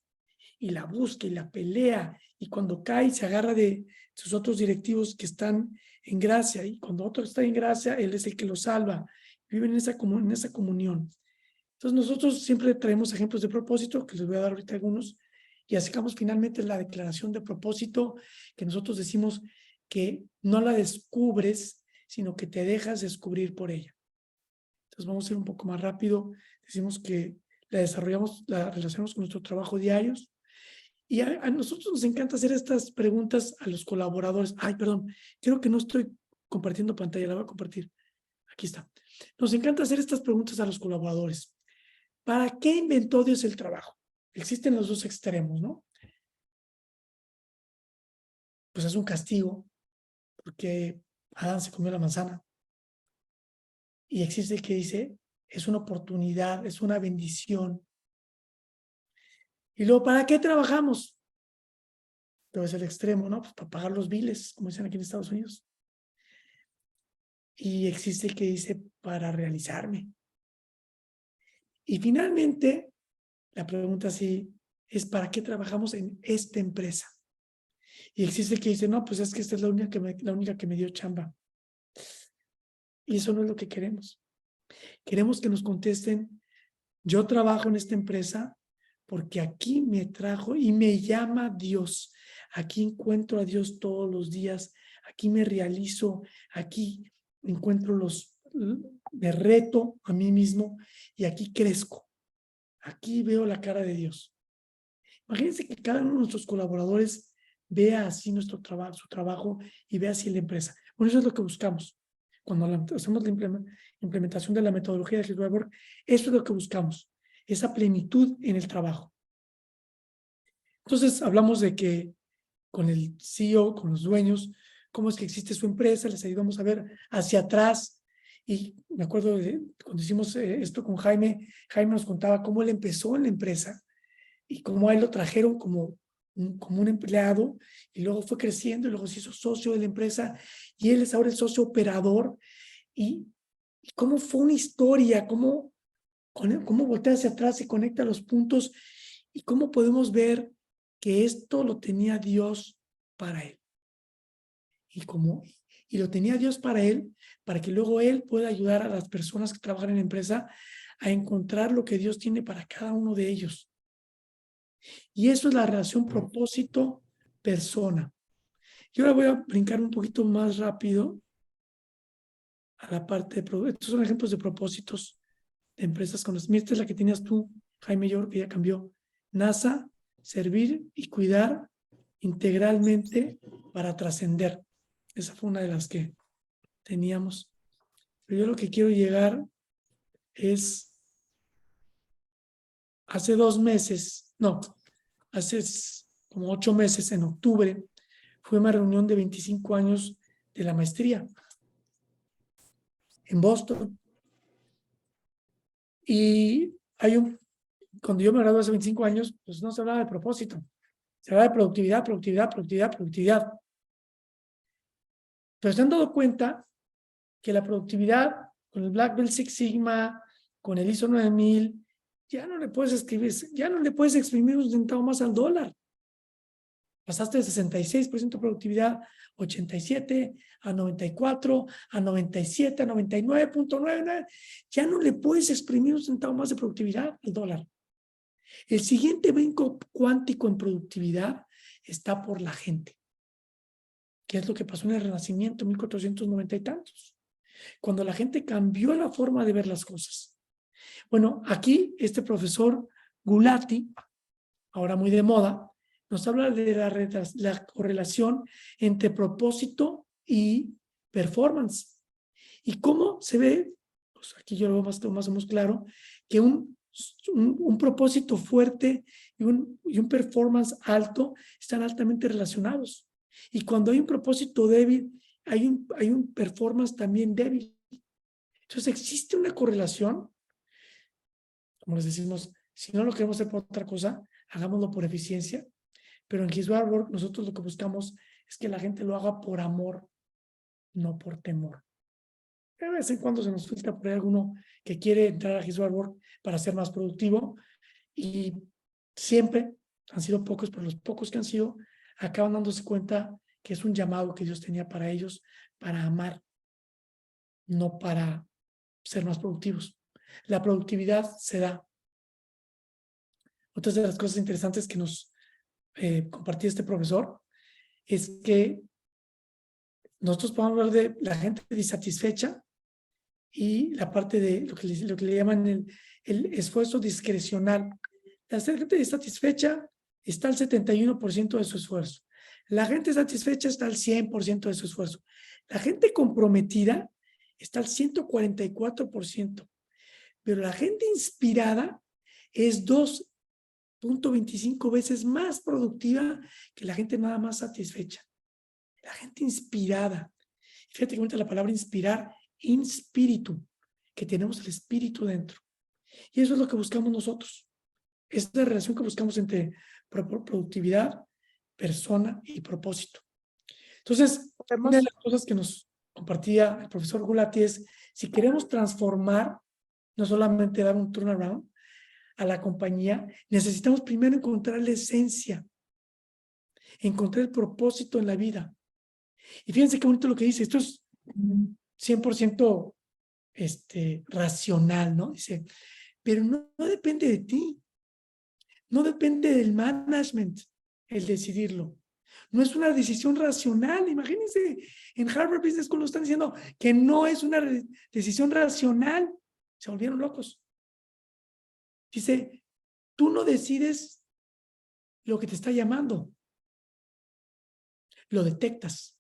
Y la busca y la pelea. Y cuando cae, se agarra de sus otros directivos que están en gracia. Y cuando otro está en gracia, él es el que lo salva. Viven en esa comunión. Entonces nosotros siempre traemos ejemplos de propósito, que les voy a dar ahorita algunos. Y sacamos finalmente la declaración de propósito, que nosotros decimos que no la descubres, sino que te dejas descubrir por ella. Entonces vamos a ir un poco más rápido. Decimos que la desarrollamos, la relacionamos con nuestro trabajo diarios. Y a nosotros nos encanta hacer estas preguntas a los colaboradores. Ay, perdón, creo que no estoy compartiendo pantalla, la voy a compartir. Aquí está. Nos encanta hacer estas preguntas a los colaboradores. ¿Para qué inventó Dios el trabajo? Existen los dos extremos, ¿no? Pues es un castigo, porque Adán se comió la manzana. Y existe el que dice, es una oportunidad, es una bendición. Y luego, ¿para qué trabajamos? Pero es el extremo, ¿no? Pues para pagar los biles, como dicen aquí en Estados Unidos. Y existe el que dice, para realizarme. Y finalmente, la pregunta sí es, ¿para qué trabajamos en esta empresa? Y existe el que dice, no, pues es que esta es la única que me dio chamba. Y eso no es lo que queremos. Queremos que nos contesten, yo trabajo en esta empresa porque aquí me trajo y me llama Dios. Aquí encuentro a Dios todos los días. Aquí me realizo. Aquí encuentro me reto a mí mismo y aquí crezco. Aquí veo la cara de Dios. Imagínense que cada uno de nuestros colaboradores vea así su trabajo y vea así la empresa. Bueno, eso es lo que buscamos. Cuando hacemos la implementación de la metodología de Hillsborough Work, eso es lo que buscamos, esa plenitud en el trabajo. Entonces, hablamos de que con el CEO, con los dueños, cómo es que existe su empresa, les ayudamos a ver hacia atrás. Y me acuerdo de cuando hicimos esto con Jaime, Jaime nos contaba cómo él empezó en la empresa y cómo a él lo trajeron como un empleado y luego fue creciendo y luego se hizo socio de la empresa y él es ahora el socio operador y cómo fue una historia, cómo voltea hacia atrás y conecta los puntos y cómo podemos ver que esto lo tenía Dios para él. Y lo tenía Dios para él, para que luego él pueda ayudar a las personas que trabajan en la empresa a encontrar lo que Dios tiene para cada uno de ellos. Y eso es la relación propósito-persona. Yo ahora voy a brincar un poquito más rápido a la parte de... Estos son ejemplos de propósitos de empresas con las... Esta es la que tenías tú, Jaime, yo creo que ya cambió. NASA, servir y cuidar integralmente para trascender. Esa fue una de las que teníamos. Pero yo lo que quiero llegar es... Hace 2 meses, no, hace como 8 meses, en octubre, fue una reunión de 25 años de la maestría en Boston. Y cuando yo me gradué hace 25 años, pues no se hablaba de propósito. Se hablaba de productividad, productividad, productividad, productividad. Pero se han dado cuenta que la productividad con el Black Belt Six Sigma, con el ISO 9000, ya no le puedes exprimir un centavo más al dólar. Pasaste de 66% de productividad, 87, a 94, a 97, a 99.99. Ya no le puedes exprimir un centavo más de productividad al dólar. El siguiente brinco cuántico en productividad está por la gente. ¿Qué es lo que pasó en el Renacimiento, 1490 y tantos? Cuando la gente cambió la forma de ver las cosas. Bueno, aquí este profesor Gulati, ahora muy de moda, nos habla de la correlación entre propósito y performance. Y cómo se ve, pues aquí yo lo veo más o menos claro, que un propósito fuerte y un performance alto están altamente relacionados. Y cuando hay un propósito débil, hay un performance también débil. Entonces existe una correlación. Como les decimos, si no lo queremos hacer por otra cosa, hagámoslo por eficiencia. Pero en Hillsborough Work nosotros lo que buscamos es que la gente lo haga por amor. no por temor. De vez en cuando se nos filtra por ahí alguno que quiere entrar a His Work para ser más productivo, y siempre han sido pocos, pero los pocos que han sido acaban dándose cuenta que es un llamado que Dios tenía para ellos, para amar, no para ser más productivos. La productividad se da. Otras de las cosas interesantes que nos compartía este profesor es que nosotros podemos hablar de la gente disatisfecha y la parte de lo que le llaman el esfuerzo discrecional. La gente disatisfecha está al 71% de su esfuerzo. La gente satisfecha está al 100% de su esfuerzo. La gente comprometida está al 144%. Pero la gente inspirada es 2.25 veces más productiva que la gente nada más satisfecha. La gente inspirada. Fíjate que cuenta la palabra inspirar, inspíritu, que tenemos el espíritu dentro. Y eso es lo que buscamos nosotros. Es la relación que buscamos entre productividad, persona y propósito. Entonces, una de las cosas que nos compartía el profesor Gulati es, si queremos transformar, no solamente dar un turnaround a la compañía, necesitamos primero encontrar la esencia, encontrar el propósito en la vida. Y fíjense qué bonito lo que dice, esto es 100% racional, ¿no? Dice, pero no depende de ti, no depende del management el decidirlo. No es una decisión racional. Imagínense, en Harvard Business School nos están diciendo que no es una decisión racional. Se volvieron locos. Dice, tú no decides lo que te está llamando. Lo detectas.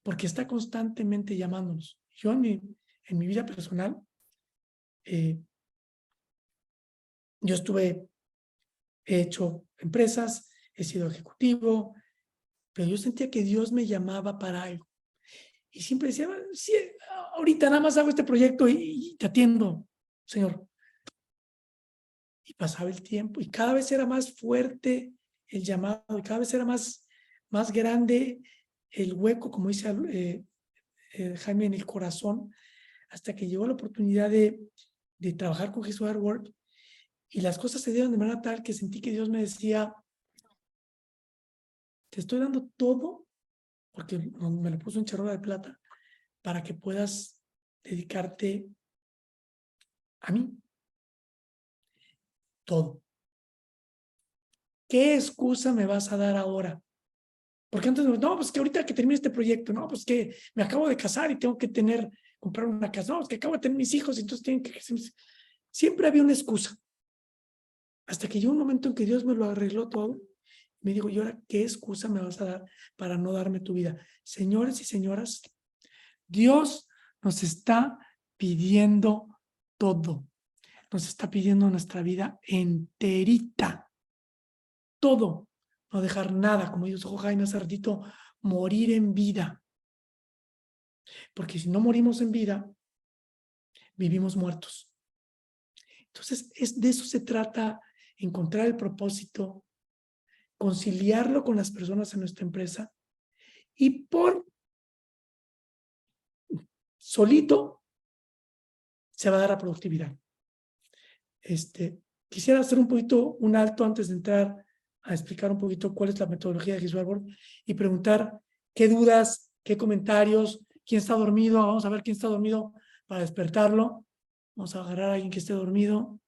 Porque está constantemente llamándonos. Yo en mi vida personal, yo he hecho empresas, he sido ejecutivo, pero yo sentía que Dios me llamaba para algo. Y siempre decía, sí, ahorita nada más hago este proyecto y te atiendo, Señor. Y pasaba el tiempo y cada vez era más fuerte el llamado, y cada vez era más grande el hueco, como dice Jaime, en el corazón, hasta que llegó la oportunidad de trabajar con His Work, y las cosas se dieron de manera tal que sentí que Dios me decía, te estoy dando todo, porque me lo puso en charola de plata, para que puedas dedicarte a mí. Todo. ¿Qué excusa me vas a dar ahora? Porque antes, no, pues que ahorita que termine este proyecto, no, pues que me acabo de casar y tengo que comprar una casa, no, es que acabo de tener mis hijos y entonces tienen que... Siempre había una excusa. Hasta que llegó un momento en que Dios me lo arregló todo. Me dijo, ¿y ahora qué excusa me vas a dar para no darme tu vida? Señores y señoras, Dios nos está pidiendo todo. Nos está pidiendo nuestra vida enterita. Todo. No dejar nada, como dijo Jaime hace ratito, morir en vida. Porque si no morimos en vida, vivimos muertos. Entonces, de eso se trata, encontrar el propósito, conciliarlo con las personas en nuestra empresa y por solito se va a dar la productividad. Quisiera hacer un alto antes de entrar a explicar un poquito cuál es la metodología de His Work y preguntar qué dudas, qué comentarios, quién está dormido. Vamos a ver quién está dormido para despertarlo. Vamos a agarrar a alguien que esté dormido.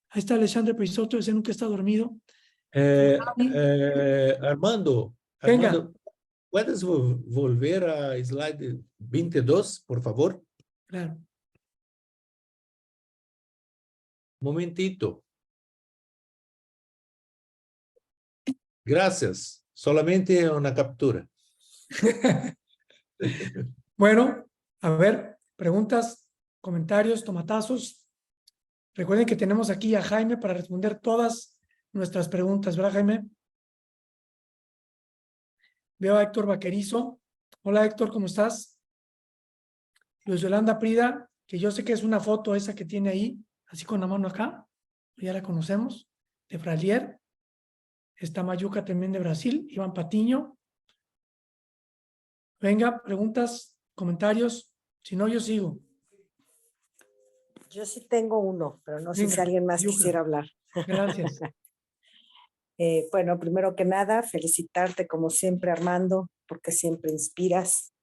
Ahí está Alexandre Peixoto, ese nunca está dormido. Armando, Venga. ¿puedes volver a slide 22, por favor? Claro. Momentito. Gracias. Solamente una captura. Bueno, a ver, preguntas, comentarios, tomatazos. Recuerden que tenemos aquí a Jaime para responder todas nuestras preguntas, ¿verdad, Jaime? Veo a Héctor Vaquerizo. Hola, Héctor, ¿cómo estás? Luis Yolanda Prida, que yo sé que es una foto esa que tiene ahí, así con la mano acá, ya la conocemos, de Fralier. Está Mayuca también de Brasil, Iván Patiño. Venga, preguntas, comentarios. Si no, yo sigo. Yo sí tengo uno, pero no sé si Venga, alguien más Yuka. quisiera hablar. Gracias. Bueno, primero que nada, felicitarte como siempre, Armando, porque siempre inspiras,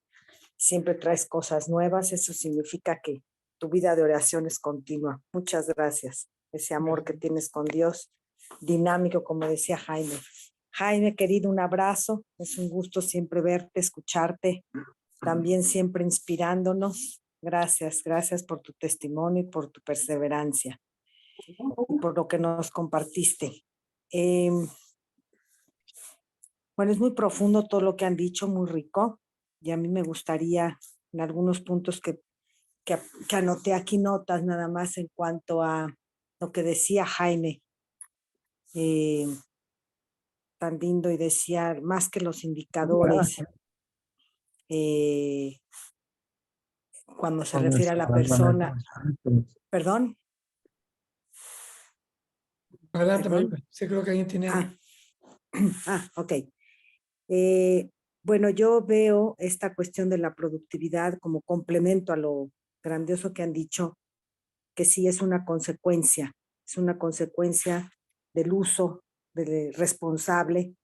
siempre traes cosas nuevas. Eso significa que tu vida de oración es continua. Muchas gracias. Ese amor que tienes con Dios, dinámico, como decía Jaime. Jaime, querido, un abrazo. Es un gusto siempre verte, escucharte, también siempre inspirándonos. Gracias, gracias por tu testimonio y por tu perseverancia y por lo que nos compartiste. Bueno, es muy profundo todo lo que han dicho, muy rico, y a mí me gustaría en algunos puntos que anoté aquí notas nada más en cuanto a lo que decía Jaime, tan lindo, y decía más que los indicadores, cuando se refiere a la persona, perdón. Adelante, Perdón. Mayuca. Sí, creo que alguien tiene algo. Ok. Bueno, yo veo esta cuestión de la productividad como complemento a lo grandioso que han dicho, que sí es una consecuencia del uso responsable,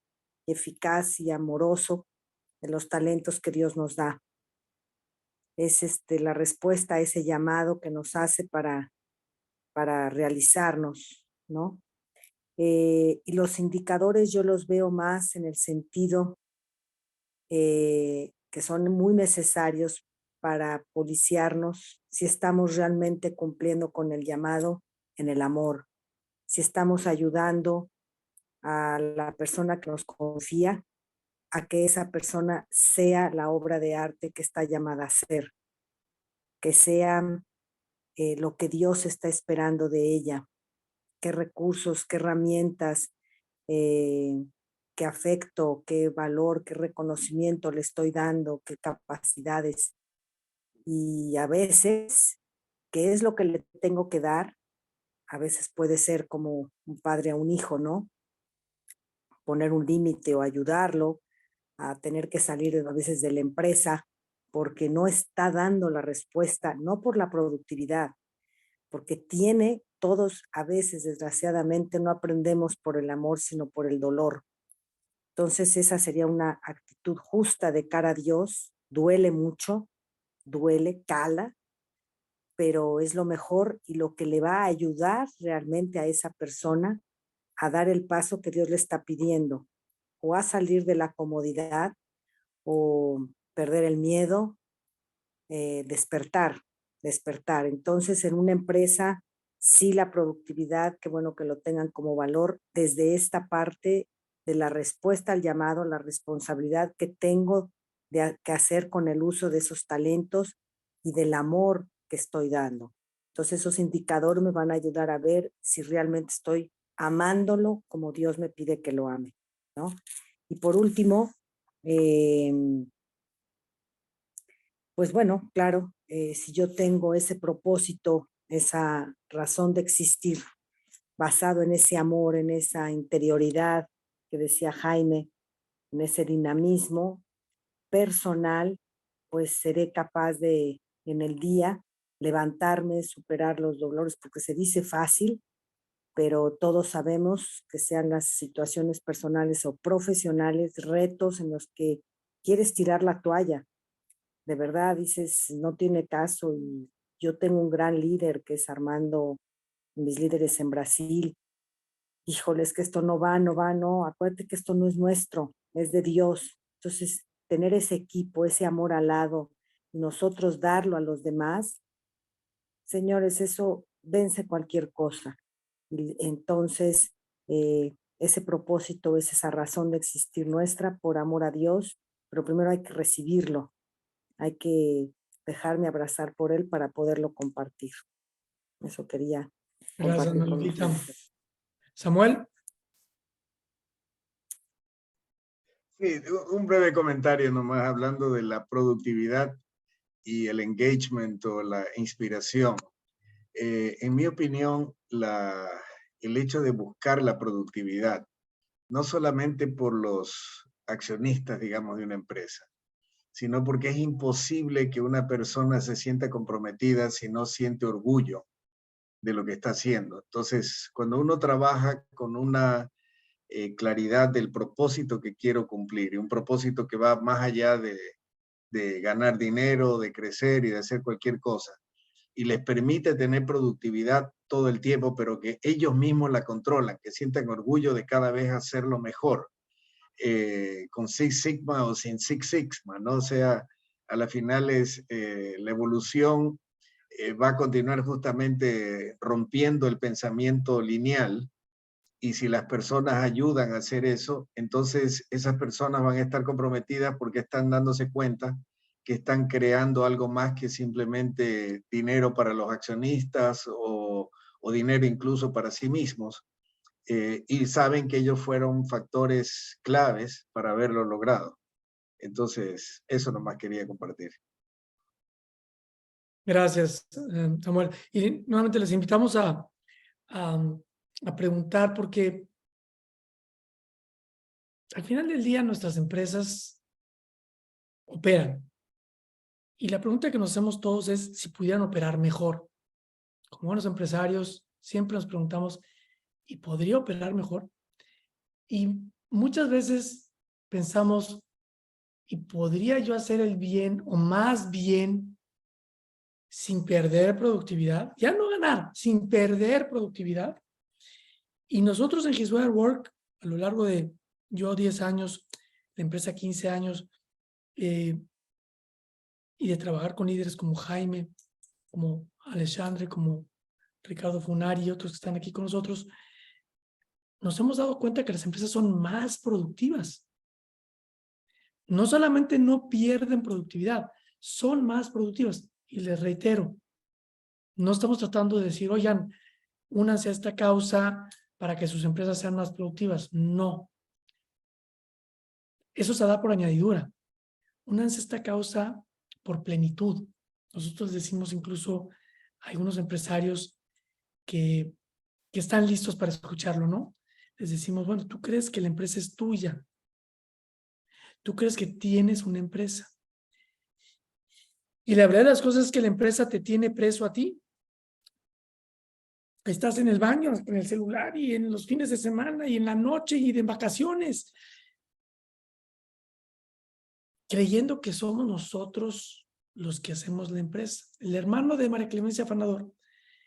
eficaz y amoroso de los talentos que Dios nos da. Es la respuesta a ese llamado que nos hace para realizarnos, ¿no? Y los indicadores yo los veo más en el sentido que son muy necesarios para policiarnos si estamos realmente cumpliendo con el llamado en el amor, si estamos ayudando a la persona que nos confía a que esa persona sea la obra de arte que está llamada a ser, que sea lo que Dios está esperando de ella, qué recursos, qué herramientas, qué afecto, qué valor, qué reconocimiento le estoy dando, qué capacidades. Y a veces, ¿qué es lo que le tengo que dar? A veces puede ser como un padre a un hijo, ¿no? Poner un límite o ayudarlo a tener que salir a veces de la empresa porque no está dando la respuesta, no por la productividad, porque todos a veces, desgraciadamente, no aprendemos por el amor, sino por el dolor. Entonces esa sería una actitud justa de cara a Dios. Duele mucho, duele, cala, pero es lo mejor y lo que le va a ayudar realmente a esa persona a dar el paso que Dios le está pidiendo, o a salir de la comodidad, o perder el miedo, despertar. Entonces, en una empresa, sí, la productividad, qué bueno que lo tengan como valor desde esta parte de la respuesta al llamado, la responsabilidad que tengo que hacer con el uso de esos talentos y del amor que estoy dando. Entonces, esos indicadores me van a ayudar a ver si realmente estoy amándolo como Dios me pide que lo ame, ¿no? Y por último, pues bueno, claro, si yo tengo ese propósito, esa razón de existir, basado en ese amor, en esa interioridad que decía Jaime, en ese dinamismo personal, pues seré capaz de, en el día, levantarme, superar los dolores, porque se dice fácil, pero todos sabemos que sean las situaciones personales o profesionales, retos en los que quieres tirar la toalla. De verdad dices, no tiene caso. Y yo tengo un gran líder que es Armando, mis líderes en Brasil. Híjoles, que esto no va, no. Acuérdate que esto no es nuestro, es de Dios. Entonces, tener ese equipo, ese amor al lado, y nosotros darlo a los demás, señores, eso vence cualquier cosa. Y entonces, ese propósito es esa razón de existir nuestra por amor a Dios, pero primero hay que recibirlo. Hay que dejarme abrazar por él para poderlo compartir. Eso quería Gracias, compartir con Mayuquita. ustedes. Samuel. Sí, un breve comentario nomás hablando de la productividad y el engagement o la inspiración. En mi opinión, el hecho de buscar la productividad, no solamente por los accionistas, digamos, de una empresa, sino porque es imposible que una persona se sienta comprometida si no siente orgullo de lo que está haciendo. Entonces, cuando uno trabaja con una claridad del propósito que quiero cumplir, y un propósito que va más allá de ganar dinero, de crecer y de hacer cualquier cosa, y les permite tener productividad todo el tiempo, pero que ellos mismos la controlan, que sientan orgullo de cada vez hacerlo mejor, con Six Sigma o sin Six Sigma, ¿no? O sea, a la final es la evolución va a continuar justamente rompiendo el pensamiento lineal, y si las personas ayudan a hacer eso, entonces esas personas van a estar comprometidas porque están dándose cuenta que están creando algo más que simplemente dinero para los accionistas o dinero incluso para sí mismos, y saben que ellos fueron factores claves para haberlo logrado. Entonces, eso nomás quería compartir. Gracias, Samuel. Y nuevamente les invitamos a preguntar, porque al final del día nuestras empresas operan. Y la pregunta que nos hacemos todos es si pudieran operar mejor. Como buenos empresarios, siempre nos preguntamos, ¿y podría operar mejor? Y muchas veces pensamos, ¿y podría yo hacer el bien o más bien sin perder productividad? Ya no ganar, sin perder productividad. Y nosotros en His Way at Work, a lo largo de yo 10 años, la empresa 15 años, y de trabajar con líderes como Jaime, como Alexandre, como Ricardo Funari y otros que están aquí con nosotros, nos hemos dado cuenta que las empresas son más productivas. No solamente no pierden productividad, son más productivas. Y les reitero, no estamos tratando de decir, oigan, únanse a esta causa para que sus empresas sean más productivas. No. Eso se da por añadidura. Únanse a esta causa por plenitud. Nosotros decimos incluso a algunos empresarios que están listos para escucharlo, ¿no? Les decimos, bueno, ¿tú crees que la empresa es tuya? ¿Tú crees que tienes una empresa? Y la verdad de las cosas es que la empresa te tiene preso a ti. Estás en el baño, en el celular, y en los fines de semana, y en la noche, y de vacaciones, creyendo que somos nosotros los que hacemos la empresa. El hermano de María Clemencia Afanador,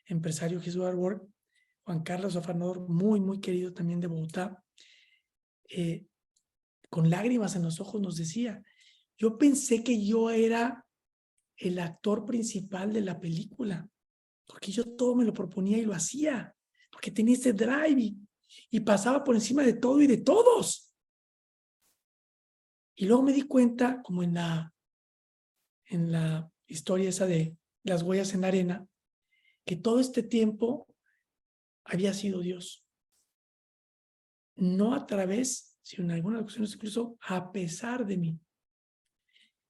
empresario His Way at Work, Juan Carlos Afanador, muy, muy querido también de Bogotá, con lágrimas en los ojos nos decía, yo pensé que yo era el actor principal de la película, porque yo todo me lo proponía y lo hacía, porque tenía ese drive y pasaba por encima de todo y de todos. Y luego me di cuenta, como en la historia esa de las huellas en la arena, que todo este tiempo había sido Dios. No a través, sino en algunas ocasiones incluso a pesar de mí.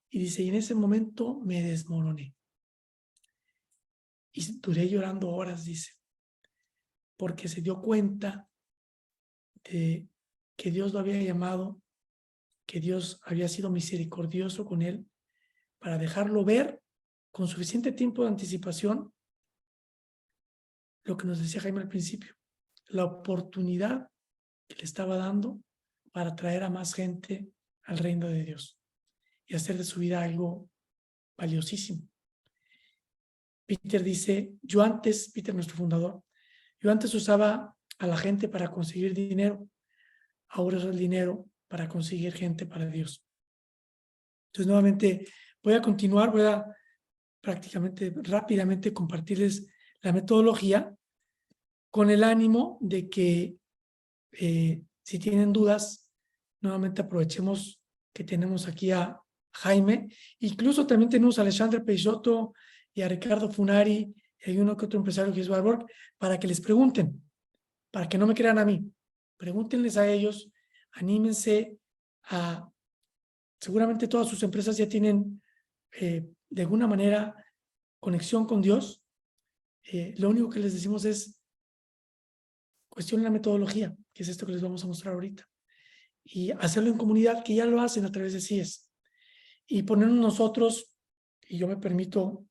Y dice, y en ese momento me desmoroné. Y duré llorando horas, dice, porque se dio cuenta de que Dios lo había llamado, que Dios había sido misericordioso con él para dejarlo ver con suficiente tiempo de anticipación lo que nos decía Jaime al principio, la oportunidad que le estaba dando para traer a más gente al reino de Dios y hacer de su vida algo valiosísimo. Peter dice, Peter, nuestro fundador, yo antes usaba a la gente para conseguir dinero, ahora uso el dinero para conseguir gente para Dios. Entonces, nuevamente, voy a continuar, voy a prácticamente rápidamente compartirles la metodología con el ánimo de que si tienen dudas, nuevamente aprovechemos que tenemos aquí a Jaime, incluso también tenemos a Alexandre Peixoto y a Ricardo Funari y hay uno que otro empresario que es Warburg, para que les pregunten, para que no me crean a mí, pregúntenles a ellos, anímense a, seguramente todas sus empresas ya tienen de alguna manera conexión con Dios, lo único que les decimos es cuestionen la metodología, que es esto que les vamos a mostrar ahorita, y hacerlo en comunidad, que ya lo hacen a través de CIES. y ponernos nosotros, y yo me permito,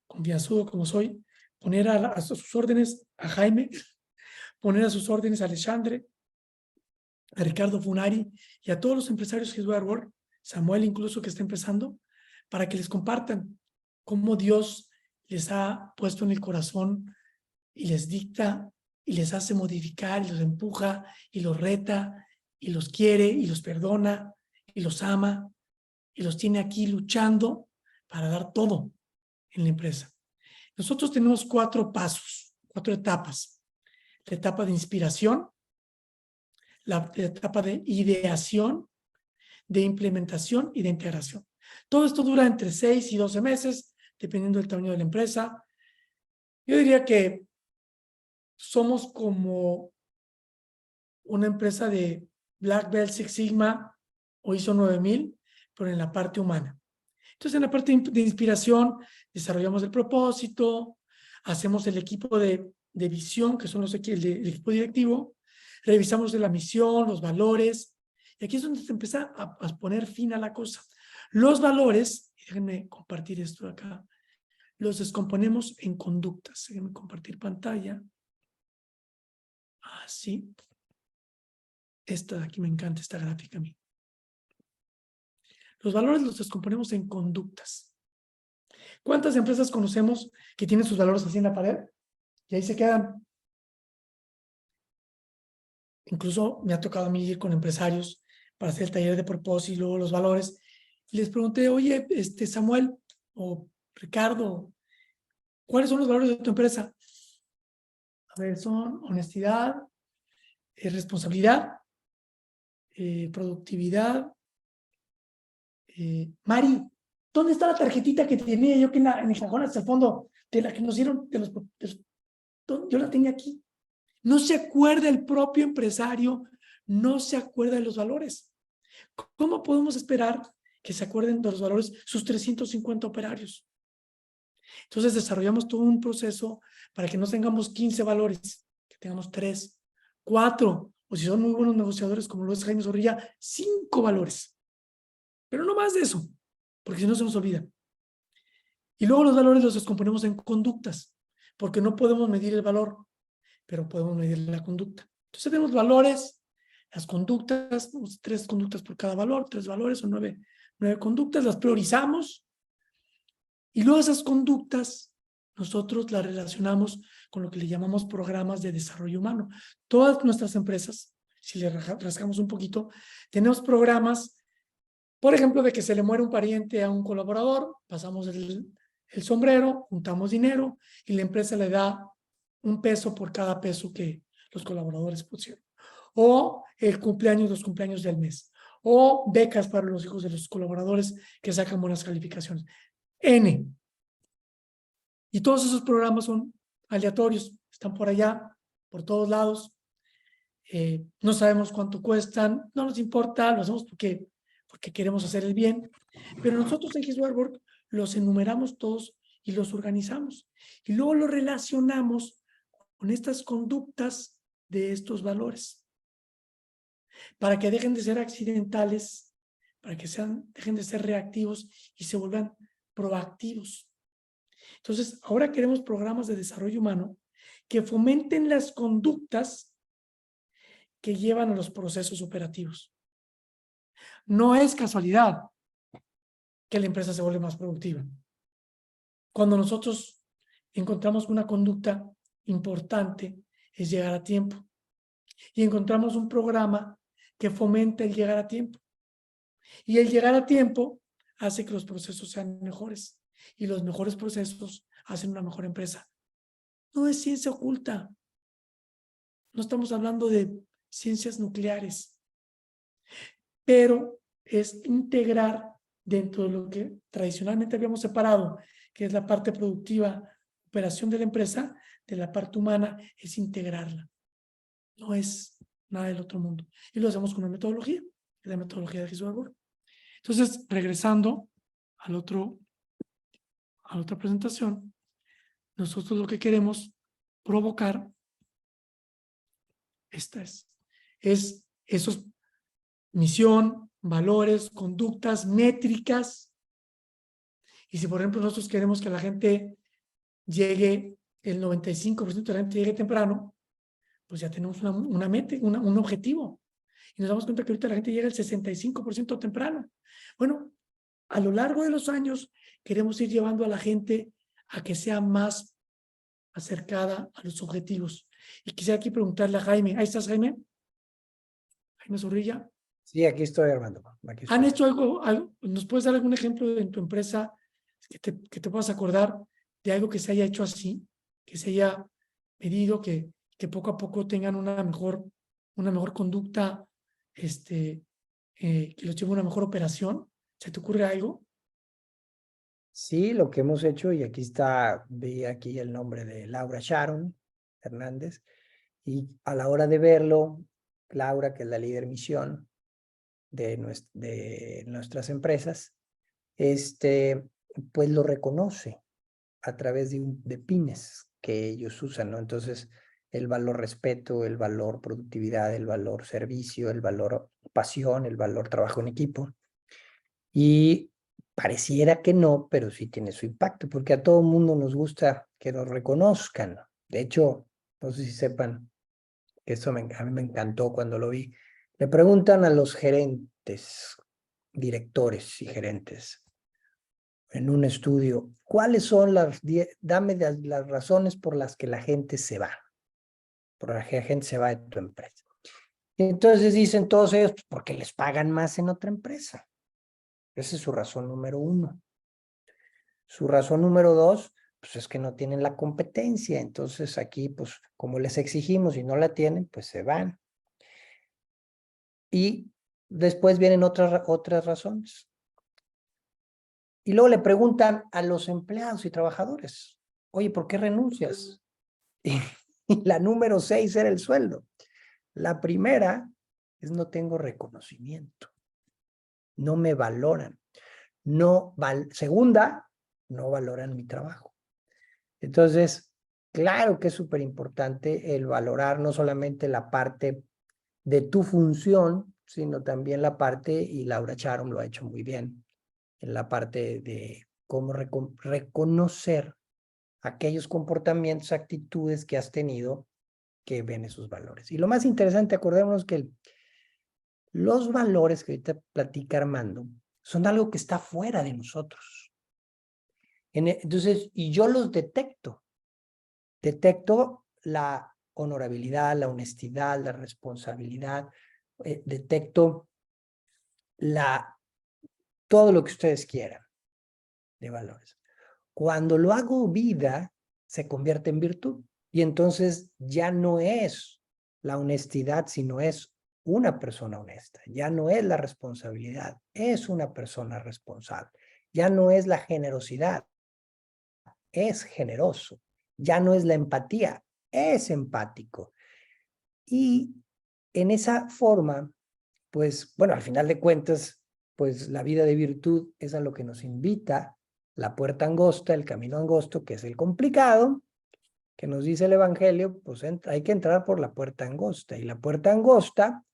confianzudo como soy, poner a sus órdenes a Jaime, poner a sus órdenes a Alexandre, a Ricardo Funari y a todos los empresarios que Work, Samuel incluso que está empezando, para que les compartan cómo Dios les ha puesto en el corazón y les dicta y les hace modificar y los empuja y los reta y los quiere y los perdona y los ama y los tiene aquí luchando para dar todo en la empresa. Nosotros tenemos 4 pasos, 4 etapas. La etapa de inspiración, la etapa de ideación, de implementación y de integración. Todo esto dura entre 6 y 12 meses, dependiendo del tamaño de la empresa. Yo diría que somos como una empresa de Black Belt Six Sigma o ISO 9000, pero en la parte humana. Entonces, en la parte de inspiración, desarrollamos el propósito, hacemos el equipo de visión, que son los el equipo directivo, revisamos la misión, los valores, y aquí es donde se empieza a poner fin a la cosa. Los valores, déjenme compartir esto acá, los descomponemos en conductas. Déjenme compartir pantalla. Así. Esta de aquí me encanta, esta gráfica a mí. Los valores los descomponemos en conductas. ¿Cuántas empresas conocemos que tienen sus valores así en la pared? Y ahí se quedan. Incluso me ha tocado a mí ir con empresarios para hacer el taller de propósito, los valores. Y les pregunté, oye, Samuel o Ricardo, ¿cuáles son los valores de tu empresa? A ver, son honestidad, responsabilidad, productividad. Mari, ¿dónde está la tarjetita que tenía yo que en el cajón hasta el fondo de la que nos dieron? Yo la tenía aquí. No se acuerda el propio empresario, no se acuerda de los valores. ¿Cómo podemos esperar que se acuerden de los valores sus 350 operarios? Entonces desarrollamos todo un proceso para que no tengamos 15 valores, que tengamos 3, 4, o si son muy buenos negociadores como lo es Jaime Zorrilla, 5 valores. Pero no más de eso, porque si no se nos olvida. Y luego los valores los descomponemos en conductas, porque no podemos medir el valor, pero podemos medir la conducta. Entonces tenemos valores, las conductas, 3 conductas por cada valor, 3 valores, son 9 conductas, las priorizamos, y luego esas conductas nosotros las relacionamos con lo que le llamamos programas de desarrollo humano. Todas nuestras empresas, si le rascamos un poquito, tenemos programas, por ejemplo, de que se le muere un pariente a un colaborador, pasamos el sombrero, juntamos dinero y la empresa le da $1 por cada peso que los colaboradores pusieron. O el cumpleaños, los cumpleaños del mes. O becas para los hijos de los colaboradores que sacan buenas calificaciones. N. Y todos esos programas son aleatorios, están por allá, por todos lados. No sabemos cuánto cuestan, no nos importa, lo hacemos porque queremos hacer el bien. Pero nosotros en Work los enumeramos todos y los organizamos. Y luego los relacionamos con estas conductas de estos valores. Para que dejen de ser accidentales, para que dejen de ser reactivos y se vuelvan proactivos. Entonces, ahora queremos programas de desarrollo humano que fomenten las conductas que llevan a los procesos operativos. No es casualidad que la empresa se vuelve más productiva. Cuando nosotros encontramos una conducta importante es llegar a tiempo. Y encontramos un programa que fomenta el llegar a tiempo. Y el llegar a tiempo hace que los procesos sean mejores. Y los mejores procesos hacen una mejor empresa. No es ciencia oculta. No estamos hablando de ciencias nucleares. Pero es integrar dentro de lo que tradicionalmente habíamos separado, que es la parte productiva, operación de la empresa, de la parte humana, es integrarla. No es nada del otro mundo. Y lo hacemos con una metodología, que es la metodología de Work. Entonces, regresando a la otra presentación, nosotros lo que queremos provocar, esta es esos misión, valores, conductas, métricas. Y si, por ejemplo, nosotros queremos que la gente llegue, el 95% de la gente llegue temprano, pues ya tenemos una meta, un objetivo. Y nos damos cuenta que ahorita la gente llega el 65% temprano. Bueno, a lo largo de los años queremos ir llevando a la gente a que sea más acercada a los objetivos. Y quisiera aquí preguntarle a Jaime. ¿Ahí estás, Jaime? Jaime Zorrilla. Sí, aquí estoy, Armando. Aquí ¿Han estoy. hecho algo? ¿Nos puedes dar algún ejemplo en tu empresa que te puedas acordar de algo que se haya hecho así, que se haya medido, que poco a poco tengan una mejor conducta, que los lleve a una mejor operación? ¿Se te ocurre algo? Sí, lo que hemos hecho, y aquí está, vi aquí el nombre de Laura Sharon Hernández, y a la hora de verlo, Laura, que es la líder misión de nuestras empresas, pues lo reconoce a través de pines que ellos usan, ¿no? Entonces, el valor respeto, el valor productividad, el valor servicio, el valor pasión, el valor trabajo en equipo. Y pareciera que no, pero sí tiene su impacto, porque a todo el mundo nos gusta que nos reconozcan. De hecho, no sé si sepan que eso a mí me encantó cuando lo vi. Le preguntan a los gerentes, directores y gerentes en un estudio, ¿cuáles son dame las razones por las que la gente se va? Por las que la gente se va de tu empresa. Y entonces dicen todos ellos, pues porque les pagan más en otra empresa. Esa es su razón número 1. Su razón número 2, pues es que no tienen la competencia. Entonces aquí, pues como les exigimos y no la tienen, pues se van. Y después vienen otras razones. Y luego le preguntan a los empleados y trabajadores, oye, ¿por qué renuncias? Y la número 6 era el sueldo. La primera es no tengo reconocimiento. No me valoran. Segunda, no valoran mi trabajo. Entonces, claro que es súper importante el valorar no solamente la parte de tu función, sino también la parte, y Laura Charon lo ha hecho muy bien, en la parte de cómo reconocer aquellos comportamientos, actitudes que has tenido que ven esos valores. Y lo más interesante, acordémonos que los valores que ahorita platica Armando son algo que está fuera de nosotros. Entonces, y yo los detecto. Detecto la honorabilidad, la honestidad, la responsabilidad, detecto todo lo que ustedes quieran de valores. Cuando lo hago vida, se convierte en virtud. Y entonces ya no es la honestidad, sino es una persona honesta. Ya no es la responsabilidad, es una persona responsable. Ya no es la generosidad, es generoso. Ya no es la empatía, es empático. Y en esa forma, pues, bueno, al final de cuentas, pues la vida de virtud es a lo que nos invita la puerta angosta, el camino angosto, que es el complicado, que nos dice el Evangelio, pues hay que entrar por la puerta angosta. Y la puerta angosta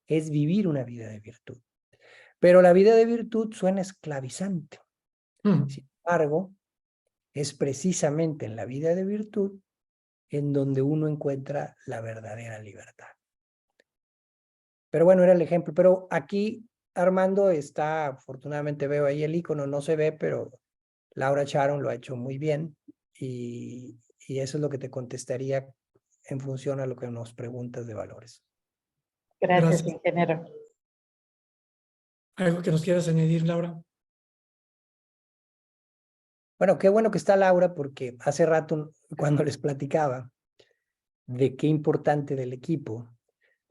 es vivir una vida de virtud. Pero la vida de virtud suena esclavizante. Sin embargo, es precisamente en la vida de virtud en donde uno encuentra la verdadera libertad. Pero bueno, era el ejemplo. Pero aquí Armando está, afortunadamente veo ahí el icono, no se ve, pero Laura Sharon lo ha hecho muy bien y eso es lo que te contestaría en función a lo que nos preguntas de valores. Gracias, Gracias. ingeniero. ¿Algo que nos quieras añadir, Laura? Bueno, qué bueno que está Laura, porque hace rato cuando les platicaba de qué importante del equipo,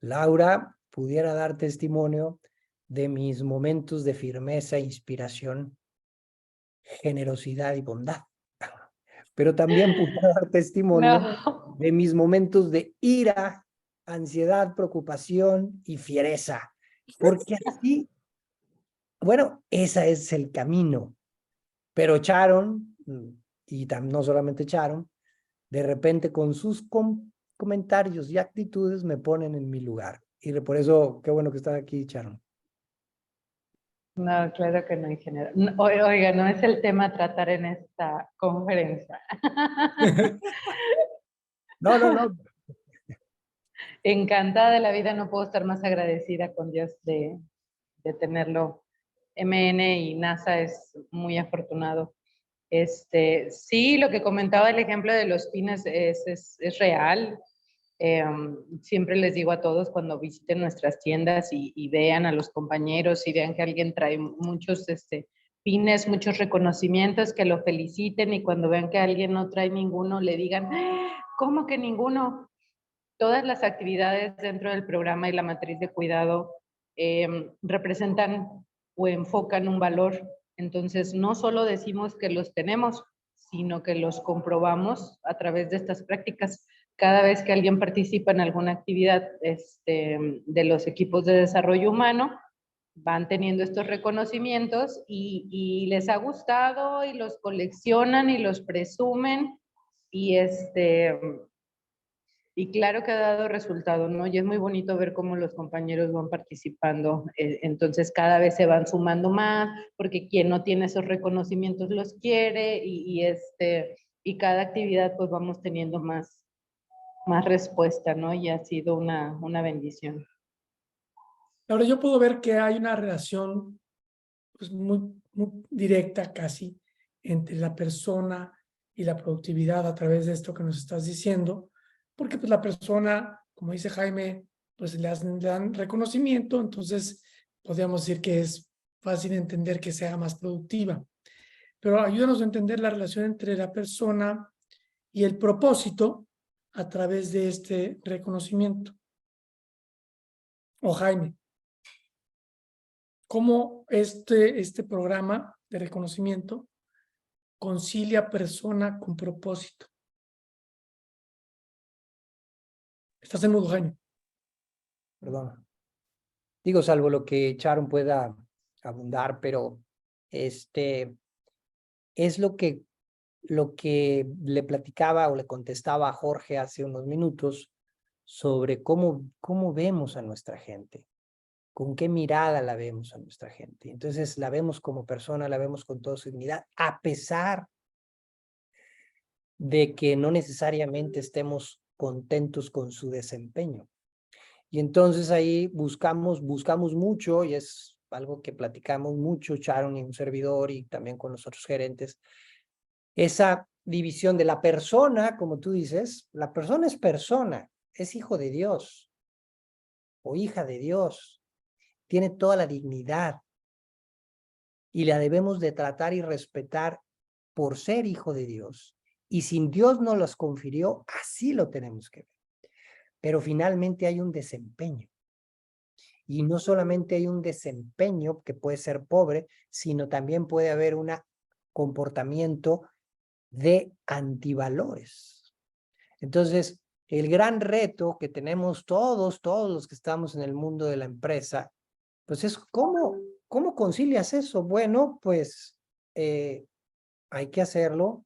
Laura pudiera dar testimonio de mis momentos de firmeza, inspiración, generosidad y bondad. Pero también pudiera dar testimonio No. de mis momentos de ira, ansiedad, preocupación y fiereza. Porque así, bueno, ese es el camino. Pero Sharon, y no solamente Sharon, de repente con sus comentarios y actitudes me ponen en mi lugar. Y por eso, qué bueno que estás aquí, Sharon. No, claro que no, ingeniero. Oiga, no es el tema a tratar en esta conferencia. No, no, no. Encantada de la vida, no puedo estar más agradecida con Dios de tenerlo. MN y NASA es muy afortunado. Sí, lo que comentaba el ejemplo de los pines es real. Siempre les digo a todos cuando visiten nuestras tiendas y vean a los compañeros y vean que alguien trae muchos pines, muchos reconocimientos, que lo feliciten, y cuando vean que alguien no trae ninguno, le digan, ¿cómo que ninguno? Todas las actividades dentro del programa y la matriz de cuidado representan o enfocan un valor. Entonces, no solo decimos que los tenemos, sino que los comprobamos a través de estas prácticas. Cada vez que alguien participa en alguna actividad de los equipos de desarrollo humano, van teniendo estos reconocimientos y les ha gustado y los coleccionan y los presumen y claro que ha dado resultado, ¿no? Y es muy bonito ver cómo los compañeros van participando. Entonces cada vez se van sumando más, porque quien no tiene esos reconocimientos los quiere y cada actividad pues vamos teniendo más respuesta, ¿no? Y ha sido una bendición. Ahora yo puedo ver que hay una relación pues, muy directa casi entre la persona y la productividad a través de esto que nos estás diciendo, porque pues la persona, como dice Jaime, pues le dan reconocimiento, entonces podríamos decir que es fácil entender que sea más productiva. Pero ayúdanos a entender la relación entre la persona y el propósito a través de este reconocimiento. O Jaime, ¿cómo este programa de reconocimiento concilia persona con propósito? Estás en mudo, Jaime. Perdón. Digo, salvo lo que Sharon pueda abundar, pero es lo que le platicaba o le contestaba a Jorge hace unos minutos sobre cómo vemos a nuestra gente, con qué mirada la vemos a nuestra gente. Entonces la vemos como persona, la vemos con toda su dignidad, a pesar de que no necesariamente estemos contentos con su desempeño. Y entonces ahí buscamos mucho, y es algo que platicamos mucho, Sharon y un servidor, y también con los otros gerentes, esa división de la persona, como tú dices, la persona, es hijo de Dios o hija de Dios, tiene toda la dignidad y la debemos de tratar y respetar por ser hijo de Dios. Y sin Dios nos los confirió, así lo tenemos que ver. Pero finalmente hay un desempeño. Y no solamente hay un desempeño que puede ser pobre, sino también puede haber un comportamiento de antivalores. Entonces, el gran reto que tenemos todos los que estamos en el mundo de la empresa, pues es ¿cómo concilias eso? Bueno, pues hay que hacerlo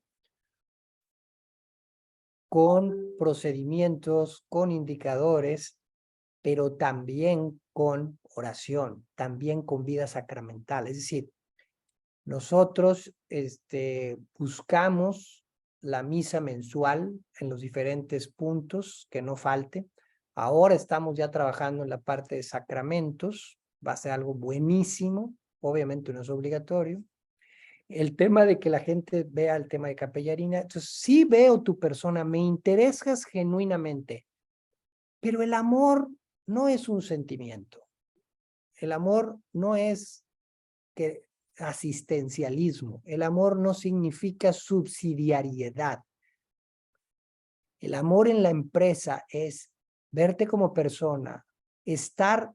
con procedimientos, con indicadores, pero también con oración, también con vida sacramental. Es decir, nosotros buscamos la misa mensual en los diferentes puntos, que no falte. Ahora estamos ya trabajando en la parte de sacramentos, va a ser algo buenísimo, obviamente no es obligatorio. El tema de que la gente vea el tema de capellanía, entonces sí veo tu persona, me interesas genuinamente, pero el amor no es un sentimiento. El amor no es asistencialismo. El amor no significa subsidiariedad. El amor en la empresa es verte como persona, estar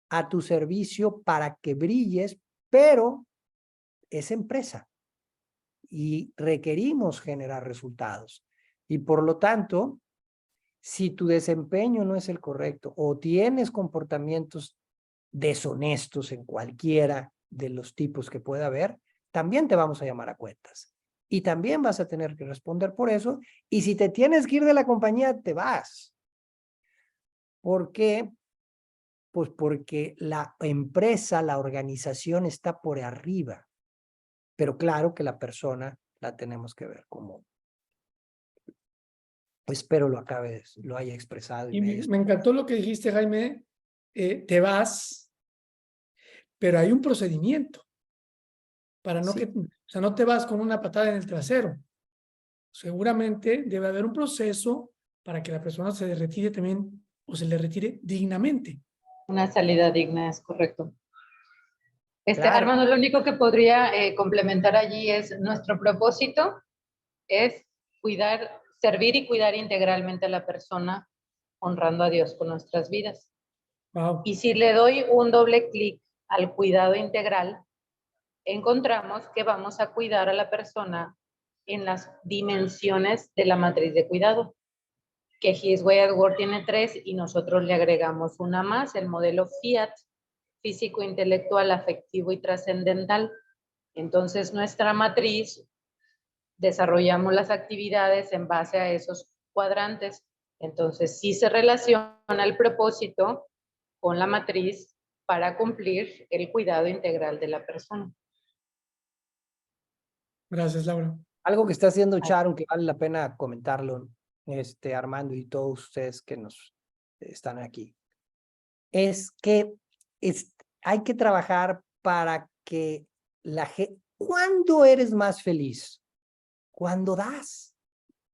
a tu servicio para que brilles, pero es empresa y requerimos generar resultados. Y por lo tanto, si tu desempeño no es el correcto o tienes comportamientos deshonestos en cualquiera de los tipos que pueda haber, también te vamos a llamar a cuentas. Y también vas a tener que responder por eso. Y si te tienes que ir de la compañía, te vas. ¿Por qué? Pues porque la empresa, la organización está por arriba. Pero claro que la persona la tenemos que ver como, espero lo haya expresado. Y me encantó lo que dijiste, Jaime. Te vas, pero hay un procedimiento para no Sí. que, o sea, no te vas con una patada en el trasero. Seguramente debe haber un proceso para que la persona se retire también o se le retire dignamente. Una salida digna, es correcto. Claro. Armando, lo único que podría complementar allí es nuestro propósito es cuidar, servir y cuidar integralmente a la persona, honrando a Dios con nuestras vidas. Wow. Y si le doy un doble clic al cuidado integral, encontramos que vamos a cuidar a la persona en las dimensiones de la matriz de cuidado, que His Way at Work tiene 3 y nosotros le agregamos una más, el modelo FIAT, físico, intelectual, afectivo y trascendental. Entonces, nuestra matriz, desarrollamos las actividades en base a esos cuadrantes. Entonces, sí se relaciona el propósito con la matriz para cumplir el cuidado integral de la persona. Gracias, Laura. Algo que está haciendo Sharon, que vale la pena comentarlo, Armando y todos ustedes que nos están aquí, es que hay que trabajar para que la gente... ¿Cuándo eres más feliz? Cuando das.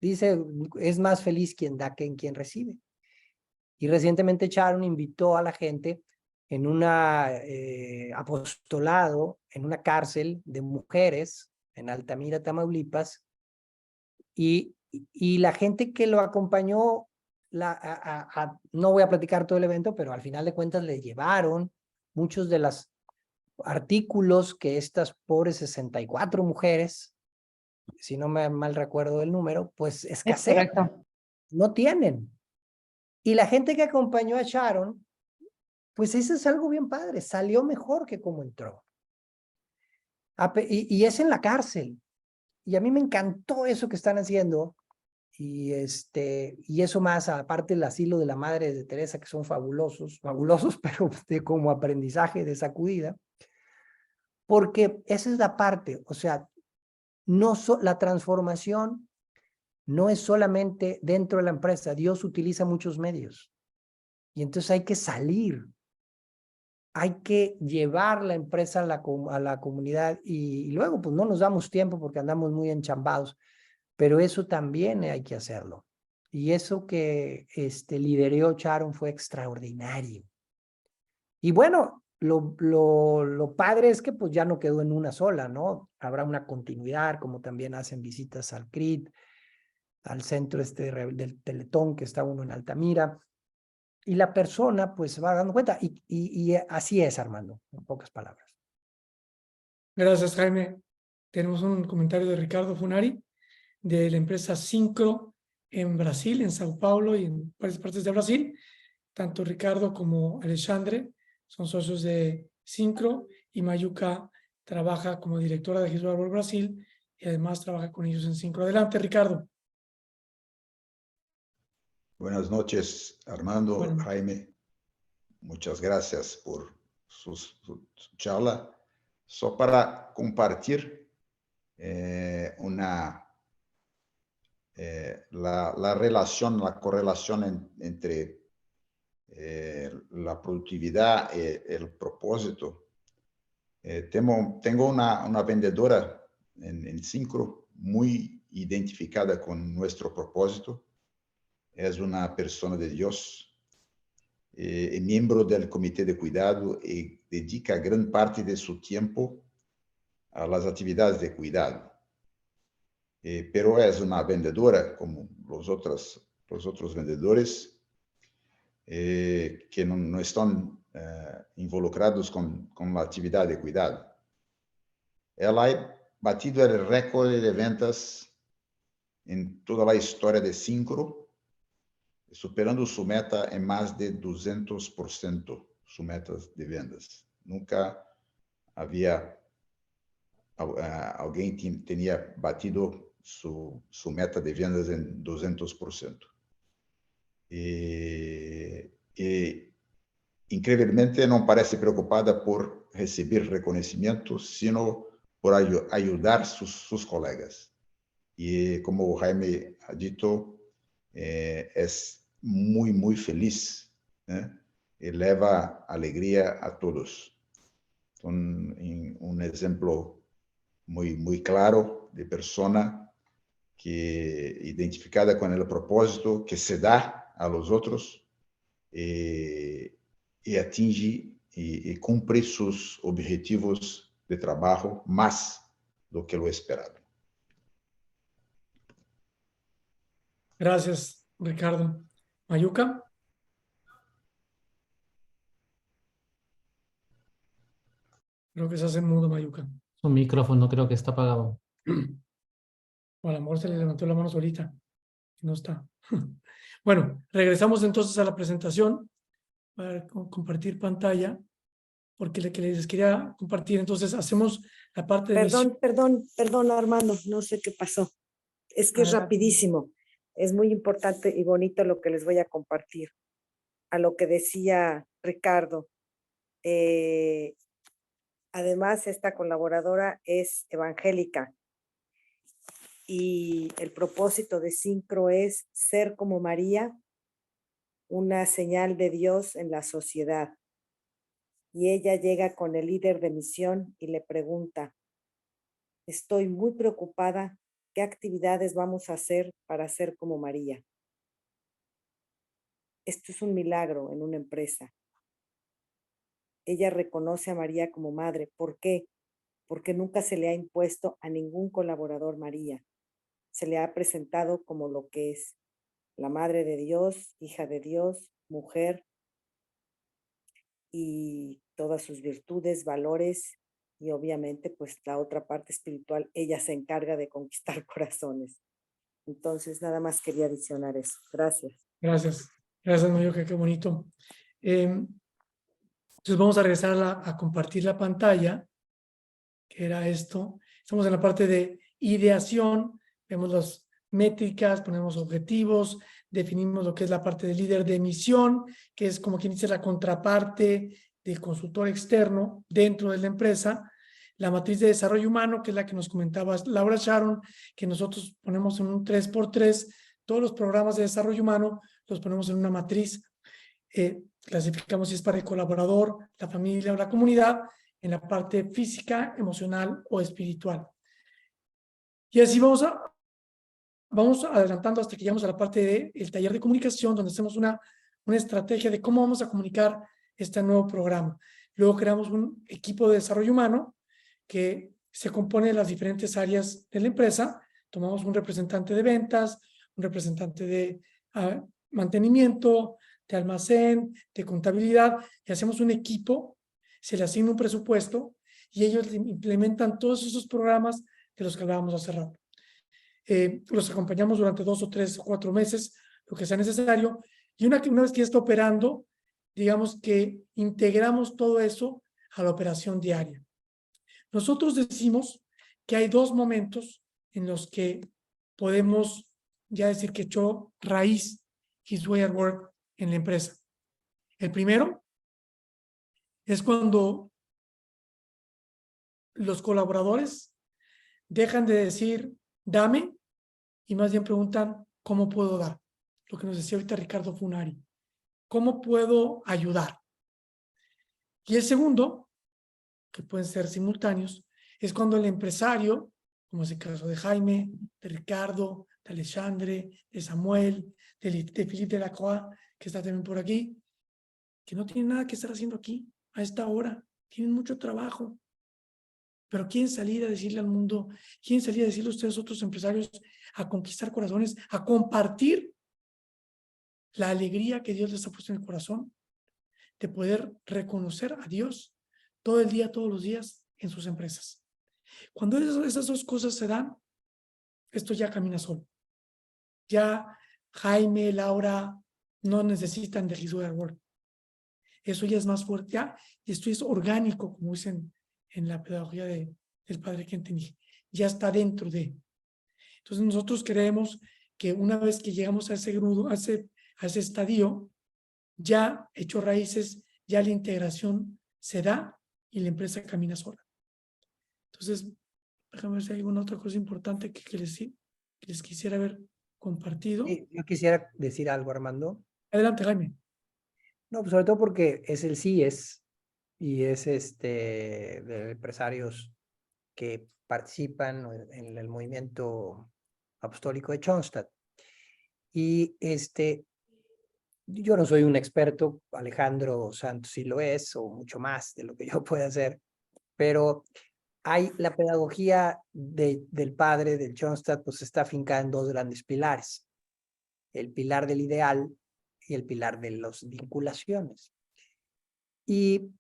Dice, es más feliz quien da que en quien recibe. Y recientemente Sharon invitó a la gente en un apostolado, en una cárcel de mujeres en Altamira, Tamaulipas, y la gente que lo acompañó, no voy a platicar todo el evento, pero al final de cuentas le llevaron muchos de los artículos que estas pobres 64 mujeres, si no me mal recuerdo el número, pues escasean, no tienen. Y la gente que acompañó a Sharon, pues eso es algo bien padre, salió mejor que como entró. Y es en la cárcel. Y a mí me encantó eso que están haciendo. Y eso más, aparte del asilo de la Madre de Teresa, que son fabulosos, pero como aprendizaje de sacudida. Porque esa es la parte, o sea, la transformación no es solamente dentro de la empresa, Dios utiliza muchos medios. Y entonces hay que salir, hay que llevar la empresa a la comunidad y luego pues no nos damos tiempo porque andamos muy enchambados, pero eso también hay que hacerlo. Y eso que lideró Sharon fue extraordinario. Y bueno, lo padre es que pues ya no quedó en una sola, ¿no? Habrá una continuidad, como también hacen visitas al CRIT, al centro del Teletón, que está uno en Altamira, y la persona pues se va dando cuenta, y así es, Armando, en pocas palabras. Gracias, Jaime. Tenemos un comentario de Ricardo Funari, de la empresa Syncro en Brasil, en Sao Paulo y en varias partes de Brasil. Tanto Ricardo como Alexandre son socios de Syncro y Mayuca trabaja como directora de His Way at Work Brasil y además trabaja con ellos en Syncro. Adelante, Ricardo. Buenas noches, Armando, Jaime. Muchas gracias por su charla. Só para compartir la relación, la correlación entre la productividad y el propósito. Tengo una vendedora en Syncro muy identificada con nuestro propósito. Es una persona de Dios, es miembro del comité de cuidado y dedica gran parte de su tiempo a las actividades de cuidado. Pero es una vendedora como los otros vendedores que no están involucrados con la actividad de cuidado. Ela ha batido el récord de ventas en toda la historia de Syncro, superando su meta en más de 200%, su meta de vendas. Nunca había alguien tenía batido su meta de vendas en 200%. Y increíblemente no parece preocupada por recibir reconocimiento, sino por ayudar sus colegas. Y como Jaime ha dicho, es muy feliz, eleva alegría a todos. Un ejemplo muy claro de persona que identificada con el propósito, que se da a los otros y atinge y cumple sus objetivos de trabajo más do que lo esperado. Gracias, Ricardo. Mayuca. Creo que se hace mudo, Mayuca. Su micrófono creo que está apagado. O a lo mejor se le levantó la mano solita. No está. Bueno, regresamos entonces a la presentación para compartir pantalla, porque que les quería compartir. Entonces hacemos la parte de Perdón, Armando, no sé qué pasó. Es que es rapidísimo. Es muy importante y bonito lo que les voy a compartir. A lo que decía Ricardo. Además, esta colaboradora es evangélica y el propósito de Sincro es ser como María, una señal de Dios en la sociedad. Y ella llega con el líder de misión y le pregunta: estoy muy preocupada, ¿qué actividades vamos a hacer para ser como María? Esto es un milagro en una empresa. Ella reconoce a María como madre. ¿Por qué? Porque nunca se le ha impuesto a ningún colaborador María. Se le ha presentado como lo que es: la madre de Dios, hija de Dios, mujer, y todas sus virtudes, valores, y obviamente pues la otra parte espiritual, ella se encarga de conquistar corazones. Entonces nada más quería adicionar eso. Gracias. Gracias, Mayuca, qué bonito. Entonces vamos a regresar a compartir la pantalla, que era esto. Estamos en la parte de ideación, vemos las métricas, ponemos objetivos, definimos lo que es la parte de líder de misión, que es como quien dice la contraparte del consultor externo dentro de la empresa, la matriz de desarrollo humano, que es la que nos comentaba Laura Sharon, que nosotros ponemos en un 3x3, todos los programas de desarrollo humano los ponemos en una matriz, clasificamos si es para el colaborador, la familia o la comunidad, en la parte física, emocional o espiritual. Y así vamos adelantando hasta que llegamos a la parte del taller de comunicación, donde hacemos una estrategia de cómo vamos a comunicar este nuevo programa. Luego creamos un equipo de desarrollo humano que se compone de las diferentes áreas de la empresa. Tomamos un representante de ventas, un representante de mantenimiento, de almacén, de contabilidad, y hacemos un equipo, se le asigna un presupuesto y ellos implementan todos esos programas de los que hablábamos hace rato. Los acompañamos durante 2 o 3 o 4 meses, lo que sea necesario, y una vez que ya está operando, digamos que integramos todo eso a la operación diaria. Nosotros decimos que hay 2 momentos en los que podemos ya decir que echó raíz His Way at Work en la empresa. El primero es cuando los colaboradores dejan de decir dame y más bien preguntan cómo puedo dar. Lo que nos decía ahorita Ricardo Funari. ¿Cómo puedo ayudar? Y el segundo, que pueden ser simultáneos, es cuando el empresario, como es el caso de Jaime, de Ricardo, de Alexandre, de Samuel, de Philippe Delacroix, que está también por aquí, que no tienen nada que estar haciendo aquí a esta hora, tienen mucho trabajo, pero quieren salir a decirle al mundo, quieren salir a decirle a ustedes otros empresarios, a conquistar corazones, a compartir la alegría que Dios les ha puesto en el corazón, de poder reconocer a Dios todo el día, todos los días en sus empresas. Cuando esas 2 cosas se dan, esto ya camina solo. Ya Jaime, Laura no necesitan de His Way at Work. Eso ya es más fuerte, ya, y esto es orgánico, como dicen en la pedagogía del padre Kentenich, ya está dentro de. Entonces nosotros creemos que una vez que llegamos a ese grudo, a ese estadio, ya hecho raíces, ya la integración se da y la empresa camina sola. Entonces, déjame ver si hay alguna otra cosa importante que les quisiera haber compartido. Yo quisiera decir algo, Armando. Adelante, Jaime. No, pues sobre todo porque es el CIES y es de empresarios que participan en el movimiento apostólico de Schoenstatt. Y yo no soy un experto, Alejandro Santos sí lo es, o mucho más de lo que yo pueda hacer, pero hay la pedagogía del padre, del Schoenstatt, pues está afincada en dos grandes pilares: el pilar del ideal y el pilar de las vinculaciones. Y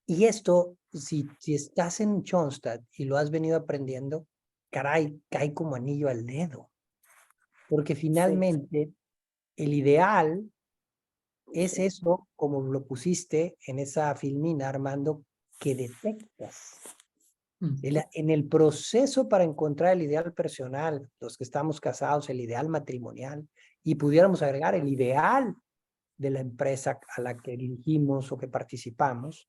esto, si estás en Schoenstatt y lo has venido aprendiendo, caray, cae como anillo al dedo. Porque finalmente el ideal es eso, como lo pusiste en esa filmina, Armando, que detectas. En el proceso para encontrar el ideal personal, los que estamos casados, el ideal matrimonial, y pudiéramos agregar el ideal de la empresa a la que dirigimos o que participamos,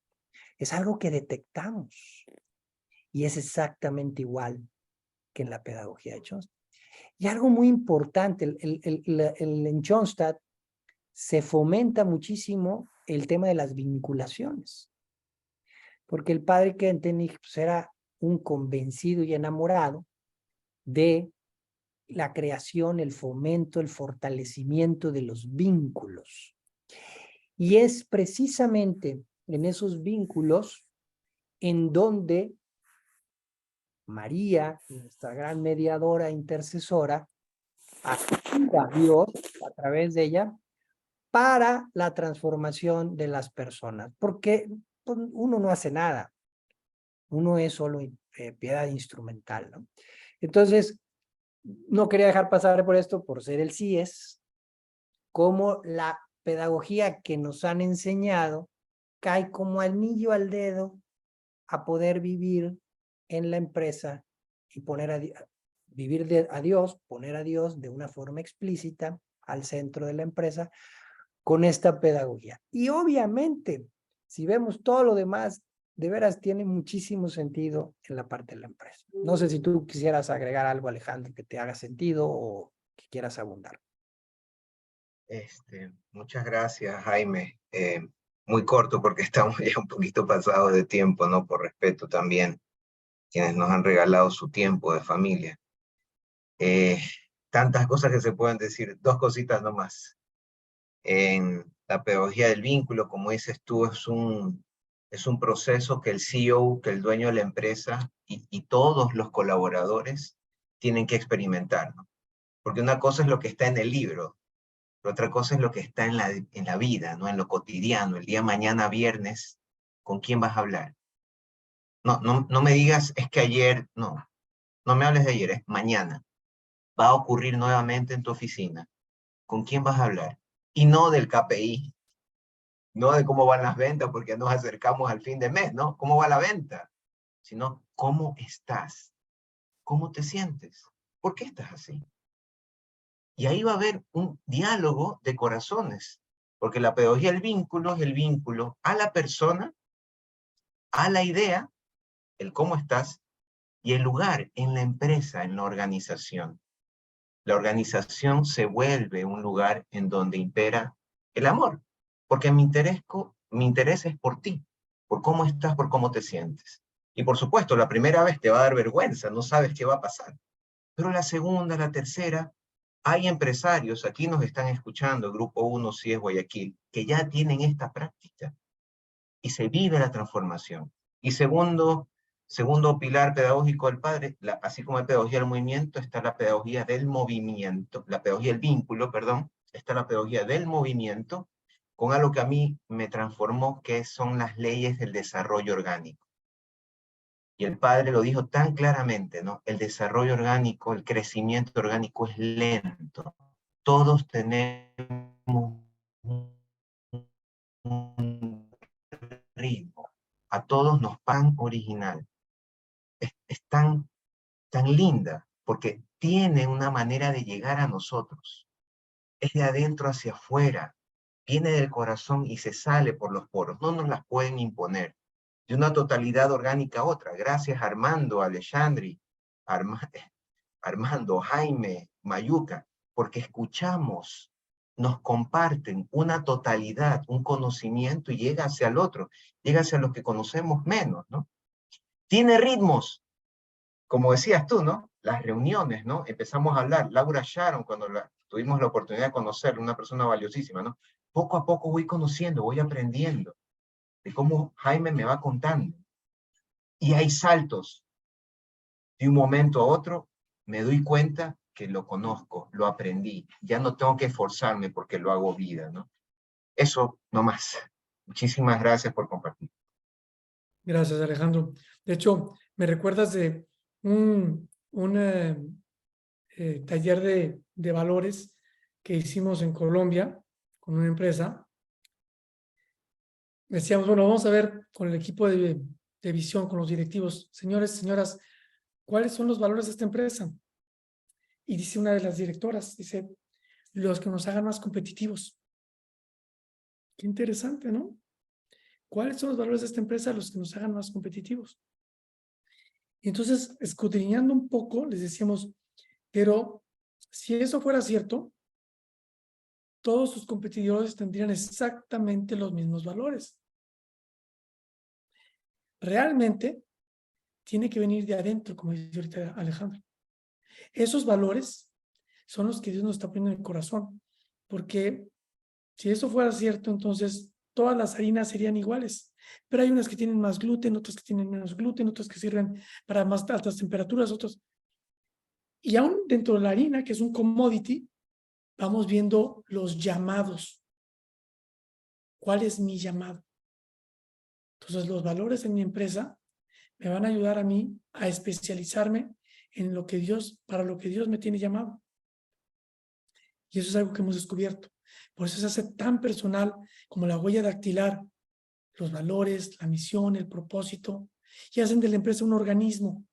es algo que detectamos. Y es exactamente igual que en la pedagogía de Schoenstatt. Y algo muy importante, en Schoenstatt se fomenta muchísimo el tema de las vinculaciones. Porque el padre Kentenich pues, era un convencido y enamorado de la creación, el fomento, el fortalecimiento de los vínculos. Y es precisamente en esos vínculos en donde María, nuestra gran mediadora intercesora, activa a Dios a través de ella para la transformación de las personas. Porque pues, uno no hace nada, uno es solo piedad instrumental, ¿no? Entonces, no quería dejar pasar por esto, por ser el CIES, como la pedagogía que nos han enseñado cae como anillo al dedo a poder vivir en la empresa y vivir a Dios, poner a Dios de una forma explícita al centro de la empresa con esta pedagogía. Y obviamente, si vemos todo lo demás, de veras tiene muchísimo sentido en la parte de la empresa. No sé si tú quisieras agregar algo, Alejandro, que te haga sentido o que quieras abundar. Muchas gracias, Jaime. Muy corto porque estamos ya un poquito pasados de tiempo, ¿no? Por respeto también, quienes nos han regalado su tiempo de familia. Tantas cosas que se pueden decir, dos cositas nomás. En la pedagogía del vínculo, como dices tú, es un proceso que el CEO, que el dueño de la empresa y todos los colaboradores tienen que experimentar, ¿no? Porque una cosa es lo que está en el libro, pero otra cosa es lo que está en la vida, ¿no? En lo cotidiano. El día de mañana, viernes, ¿con quién vas a hablar? No me digas, es que ayer, no me hables de ayer, es mañana. Va a ocurrir nuevamente en tu oficina. ¿Con quién vas a hablar? Y no del KPI, no de cómo van las ventas, porque nos acercamos al fin de mes, ¿no? ¿Cómo va la venta? Sino, ¿cómo estás? ¿Cómo te sientes? ¿Por qué estás así? Y ahí va a haber un diálogo de corazones, porque la pedagogía del vínculo es el vínculo a la persona, a la idea, el cómo estás, y el lugar en la empresa, en la organización. La organización se vuelve un lugar en donde impera el amor, porque mi interés es por ti, por cómo estás, por cómo te sientes. Y por supuesto, la primera vez te va a dar vergüenza, no sabes qué va a pasar. Pero la segunda, la tercera, hay empresarios, aquí nos están escuchando, el Grupo 1 CIES Guayaquil, que ya tienen esta práctica y se vive la transformación. Y segundo pilar pedagógico del padre, así como la pedagogía del movimiento, está la pedagogía del movimiento, la pedagogía del vínculo, perdón, está la pedagogía del movimiento, con algo que a mí me transformó, que son las leyes del desarrollo orgánico. Y el padre lo dijo tan claramente, ¿no? El desarrollo orgánico, el crecimiento orgánico es lento. Todos tenemos un ritmo. A todos nos pan original. Es tan linda, porque tiene una manera de llegar a nosotros. Es de adentro hacia afuera. viene del corazón y se sale por los poros, no nos las pueden imponer. De una totalidad orgánica a otra. Gracias Armando, Alexandri, Armando, Jaime, Mayuca, porque escuchamos, nos comparten una totalidad, un conocimiento y llega hacia el otro, llega hacia los que conocemos menos, ¿no? Tiene ritmos, como decías tú, ¿no? Las reuniones, ¿no? Empezamos a hablar. Laura Sharon, cuando tuvimos la oportunidad de conocerla, una persona valiosísima, ¿no? Poco a poco voy conociendo, voy aprendiendo de cómo Jaime me va contando. Y hay saltos. De un momento a otro, me doy cuenta que lo conozco, lo aprendí. Ya no tengo que esforzarme porque lo hago vida, ¿no? Eso no más. Muchísimas gracias por compartir. Gracias, Alejandro. De hecho, me recuerdas de un taller de valores que hicimos en Colombia con una empresa. Decíamos, bueno, vamos a ver con el equipo de visión, con los directivos, señores, señoras, ¿cuáles son los valores de esta empresa? Y dice una de las directoras, dice, los que nos hagan más competitivos. Qué interesante, ¿no? ¿Cuáles son los valores de esta empresa? Los que nos hagan más competitivos. Y entonces, escudriñando un poco, les decíamos, pero si eso fuera cierto, todos sus competidores tendrían exactamente los mismos valores. Realmente, tiene que venir de adentro, como dice ahorita Alejandro. Esos valores son los que Dios nos está poniendo en el corazón, porque si eso fuera cierto, entonces todas las harinas serían iguales, pero hay unas que tienen más gluten, otras que tienen menos gluten, otras que sirven para más altas temperaturas, otras. Y aún dentro de la harina, que es un commodity, vamos viendo los llamados. ¿Cuál es mi llamado? Entonces, los valores en mi empresa me van a ayudar a mí a especializarme en lo que Dios, para lo que Dios me tiene llamado. Y eso es algo que hemos descubierto. Por eso se hace tan personal como la huella dactilar, los valores, la misión, el propósito, y hacen de la empresa un organismo,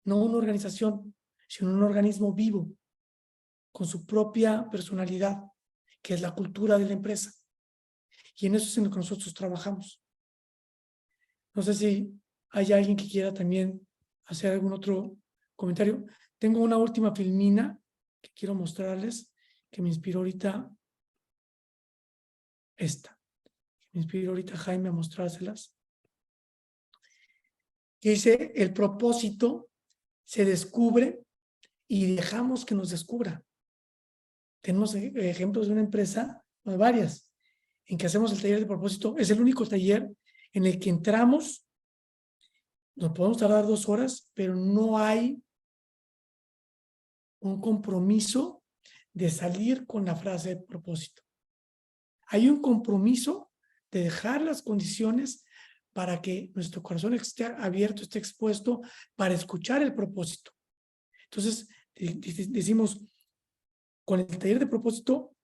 no una organización, sino un organismo vivo, con su propia personalidad, que es la cultura de la empresa. Y en eso es en lo que nosotros trabajamos. No sé si hay alguien que quiera también hacer algún otro comentario. Tengo una última filmina que quiero mostrarles, que me inspiró ahorita esta. Me inspiró ahorita Jaime a mostrárselas. Que dice, el propósito se descubre y dejamos que nos descubra. Tenemos ejemplos de una empresa, de varias, en que hacemos el taller de propósito. Es el único taller en el que entramos, nos podemos tardar 2 horas, pero no hay un compromiso de salir con la frase de propósito. Hay un compromiso de dejar las condiciones para que nuestro corazón esté abierto, esté expuesto para escuchar el propósito. Entonces, decimos, con el taller de propósito,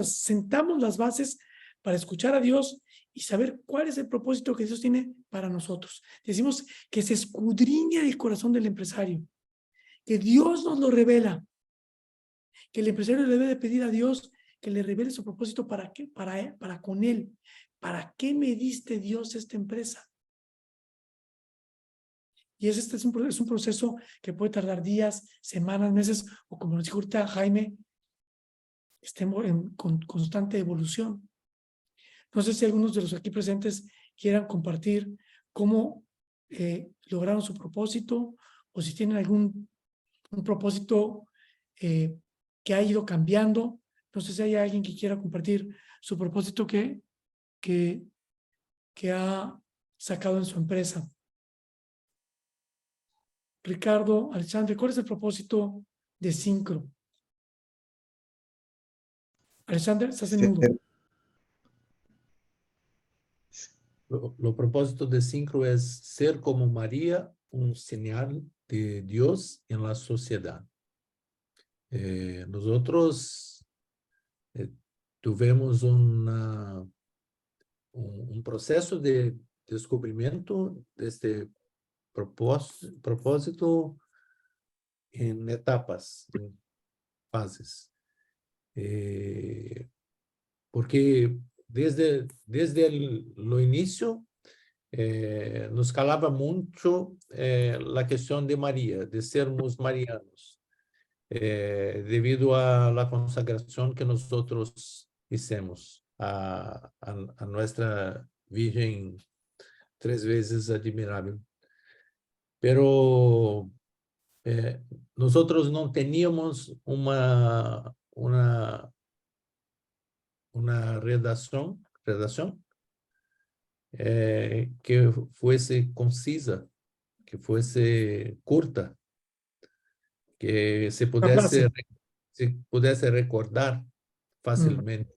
sentamos las bases para escuchar a Dios y saber cuál es el propósito que Dios tiene para nosotros. Decimos que se escudriña el corazón del empresario, que Dios nos lo revela, que el empresario le debe de pedir a Dios que le revele su propósito para con él. ¿Para qué me diste, Dios, esta empresa? Y este es un proceso que puede tardar días, semanas, meses, o como nos dijo ahorita Jaime, estemos en constante evolución. No sé si algunos de los aquí presentes quieran compartir cómo lograron su propósito, o si tienen un propósito que ha ido cambiando. No sé si hay alguien que quiera compartir su propósito que ha sacado en su empresa. Ricardo, Alexandre, ¿cuál es el propósito de Syncro? Alexander, estás en mudo. Lo propósito de Syncro es ser como María, un señal de Dios en la sociedad. Nosotros tuvimos un proceso de descubrimiento de este propósito en etapas, en fases. porque desde lo inicio nos calaba mucho la cuestión de María, de sermos marianos, debido a la consagración que nosotros hicimos a nuestra Virgen 3 veces admirable. Pero nosotros no teníamos una redacción que fuese concisa, que fuese corta, que se pudiese recordar fácilmente.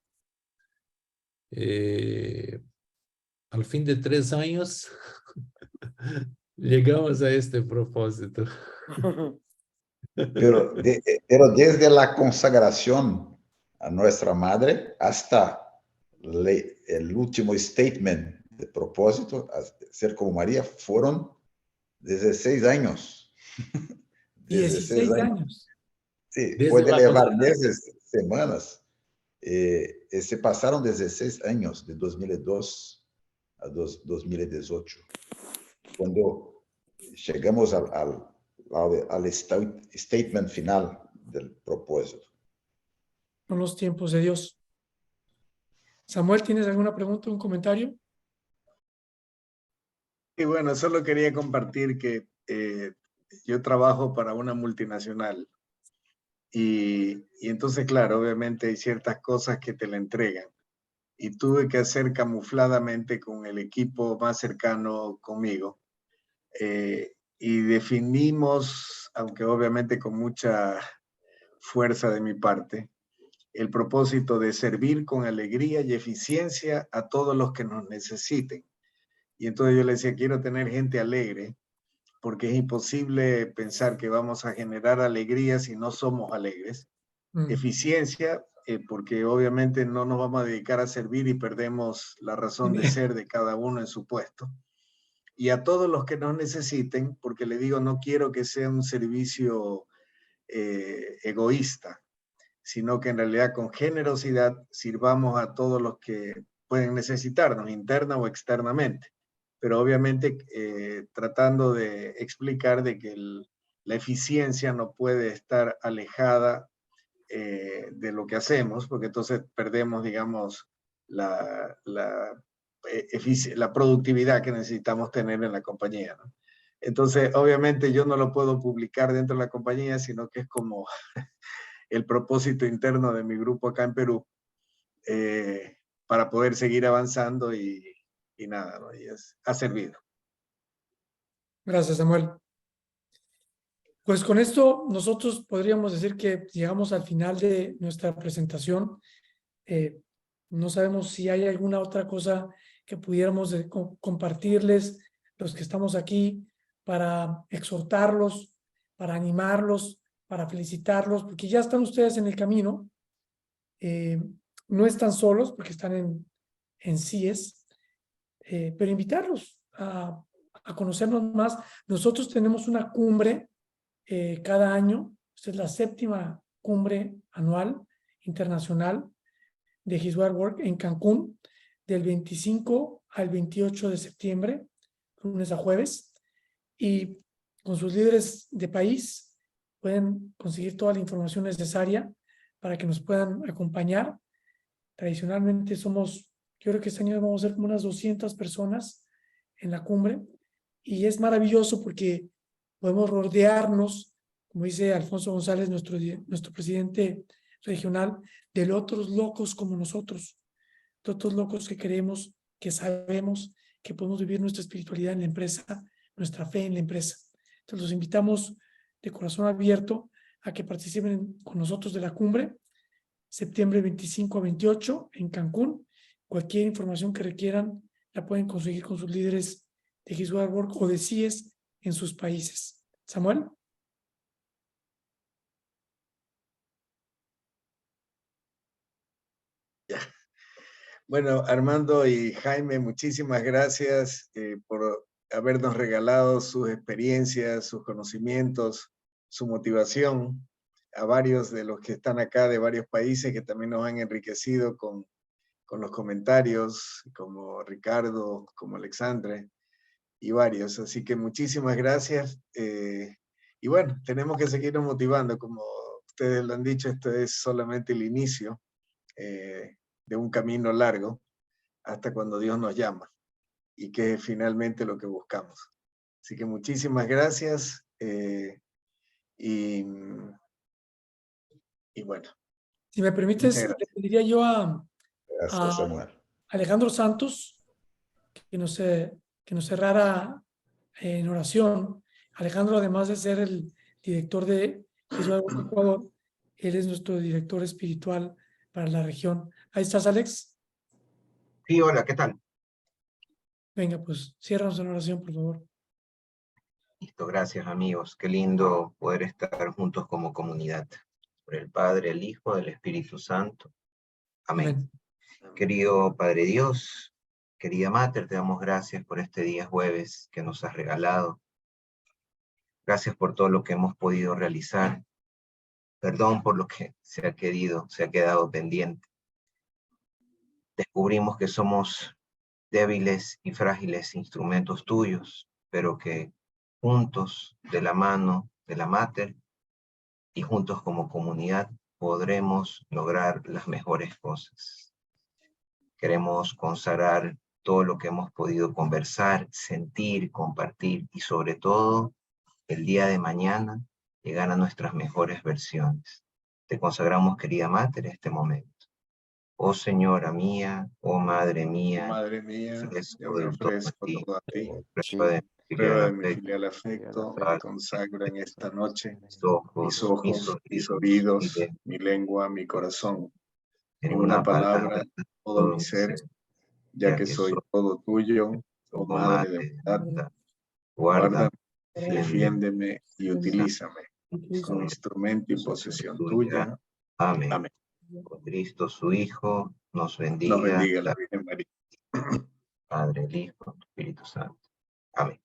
Al fin de 3 años, llegamos a este propósito. Pero desde la consagración a nuestra madre hasta el último statement de propósito, a ser como María, fueron 16 años. 16 años. Sí, Desde puede la llevar consagración. meses, semanas. Se pasaron 16 años, de 2002 a 2018, cuando llegamos al statement final del propósito. Son los tiempos de Dios. Samuel, ¿tienes alguna pregunta, un comentario? Y bueno, solo quería compartir que yo trabajo para una multinacional y entonces, claro, obviamente hay ciertas cosas que te la entregan y tuve que hacer camufladamente con el equipo más cercano conmigo y definimos, aunque obviamente con mucha fuerza de mi parte, el propósito de servir con alegría y eficiencia a todos los que nos necesiten. Y entonces yo le decía, quiero tener gente alegre, porque es imposible pensar que vamos a generar alegría si no somos alegres. Eficiencia, porque obviamente no nos vamos a dedicar a servir y perdemos la razón de ser de cada uno en su puesto. Y a todos los que nos necesiten, porque le digo, no quiero que sea un servicio egoísta, sino que en realidad con generosidad sirvamos a todos los que pueden necesitarnos, interna o externamente. Pero obviamente tratando de explicar de que la eficiencia no puede estar alejada de lo que hacemos, porque entonces perdemos, digamos, la productividad que necesitamos tener en la compañía, ¿no? Entonces, obviamente yo no lo puedo publicar dentro de la compañía, sino que es como el propósito interno de mi grupo acá en Perú, para poder seguir avanzando y nada, ¿no? Y ha servido. Gracias, Samuel. Pues con esto nosotros podríamos decir que llegamos al final de nuestra presentación. No sabemos si hay alguna otra cosa que pudiéramos compartirles, los que estamos aquí, para exhortarlos, para animarlos, para felicitarlos, porque ya están ustedes en el camino. No están solos porque están en CIES, pero invitarlos a conocernos más. Nosotros tenemos una cumbre cada año. Esta es la 7ª cumbre anual internacional de His Word Work en Cancún, del 25 al 28 de septiembre, lunes a jueves, y con sus líderes de país pueden conseguir toda la información necesaria para que nos puedan acompañar. Tradicionalmente somos, yo creo que este año vamos a ser como unas 200 personas en la cumbre, y es maravilloso porque podemos rodearnos, como dice Alfonso González, nuestro presidente regional, de otros locos como nosotros, de otros locos que creemos, que sabemos que podemos vivir nuestra espiritualidad en la empresa, nuestra fe en la empresa. Entonces los invitamos de corazón abierto a que participen con nosotros de la cumbre, septiembre 25 a 28 en Cancún. Cualquier información que requieran la pueden conseguir con sus líderes de His Word Work o de CIES en sus países. Samuel. Bueno, Armando y Jaime, muchísimas gracias por habernos regalado sus experiencias, sus conocimientos, su motivación, a varios de los que están acá de varios países que también nos han enriquecido con los comentarios, como Ricardo, como Alexandre y varios. Así que muchísimas gracias. Y bueno, tenemos que seguirnos motivando. Como ustedes lo han dicho, esto es solamente el inicio de un camino largo hasta cuando Dios nos llama, y que es finalmente lo que buscamos. Así que muchísimas gracias. Y bueno. Si me permites, le pediría yo a Gracias, Samuel. Alejandro Santos que nos cerrara en oración. Alejandro, además de ser el director de Ecuador, él es nuestro director espiritual para la región. Ahí estás, Alex. Sí, hola, ¿qué tal? Venga, pues ciérranos en oración, por favor. Listo, gracias amigos. Qué lindo poder estar juntos como comunidad. Por el Padre, el Hijo, el Espíritu Santo. Amén. Querido Padre Dios, querida Mater, te damos gracias por este día jueves que nos has regalado. Gracias por todo lo que hemos podido realizar. Perdón por lo que se ha quedado pendiente. Descubrimos que somos débiles y frágiles instrumentos tuyos, pero que juntos, de la mano de la Mater, y juntos como comunidad, podremos lograr las mejores cosas. Queremos consagrar todo lo que hemos podido conversar, sentir, compartir, y sobre todo, el día de mañana, llegar a nuestras mejores versiones. Te consagramos, querida Mater, este momento. Oh Señora mía, oh Madre mía, Yo me ofrezco todo a ti. prueba de mi mi filial afecto, consagro en esta noche mis ojos, mis oídos, mi lengua, mi corazón. En una palabra, todo mi ser, ya que soy todo tuyo, oh Madre de verdad. Guárdame, defiéndeme y utilízame como instrumento y posesión tuya. Amén. Amén. Por Cristo su Hijo, nos bendiga, Nos bendiga la Virgen María. Padre, el Hijo, el Espíritu Santo. Amén.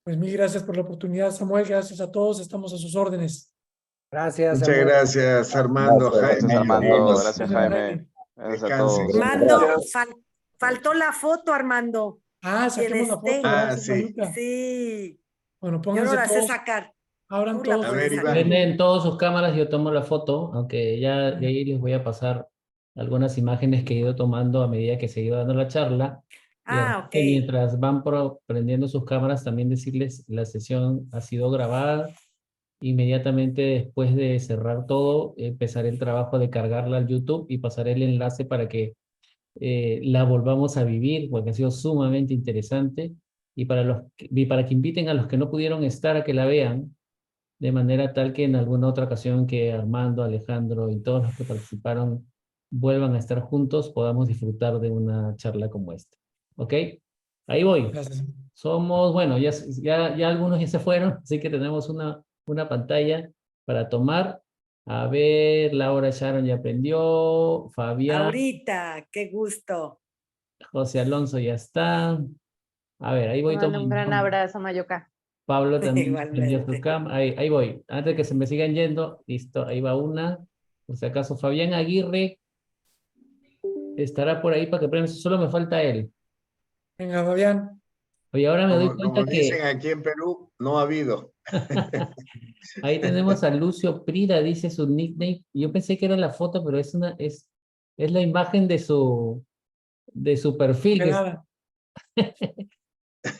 Pues mil gracias por la oportunidad, Samuel. Gracias a todos. Estamos a sus órdenes. Gracias, Muchas Samuel. gracias, Armando. Gracias, Armando. Gracias, Jaime. Gracias a todos. Armando, faltó la foto, Armando. Ah, saquemos la foto. Gracias, sí. Mayuca. Sí. Bueno, Yo pónganse no la sé todos. sacar. Abran Tú la todos. A ver, Iván. Prenden todas sus cámaras, yo tomo la foto, aunque ya de ahí les voy a pasar algunas imágenes que he ido tomando a medida que se ha ido dando la charla. Y Ah, ok. mientras van prendiendo sus cámaras, también decirles, la sesión ha sido grabada. Inmediatamente después de cerrar todo, empezaré el trabajo de cargarla al YouTube y pasaré el enlace para que la volvamos a vivir, porque ha sido sumamente interesante. Y para que inviten a los que no pudieron estar a que la vean, de manera tal que en alguna otra ocasión que Armando, Alejandro y todos los que participaron vuelvan a estar juntos, podamos disfrutar de una charla como esta. ¿Ok? Ahí voy. Gracias. Somos, bueno, ya algunos ya se fueron, así que tenemos una pantalla para tomar. A ver, Laura Sharon ya aprendió, Fabián, Ahorita, qué gusto. José Alonso ya está. A ver, ahí voy Te mando tomando. un gran abrazo, Mayuca. Pablo también Igualmente. prendió su cámara. Ahí voy. Antes que se me sigan yendo, listo, ahí va una. Por si acaso, Fabián Aguirre estará por ahí para que prenda. Solo me falta él. Venga, Fabián. Oye, ahora me doy cuenta Como dicen que aquí en Perú, no ha habido. ahí tenemos a Lucio Prida, dice su nickname. Yo pensé que era la foto, pero es la imagen de su perfil. De nada.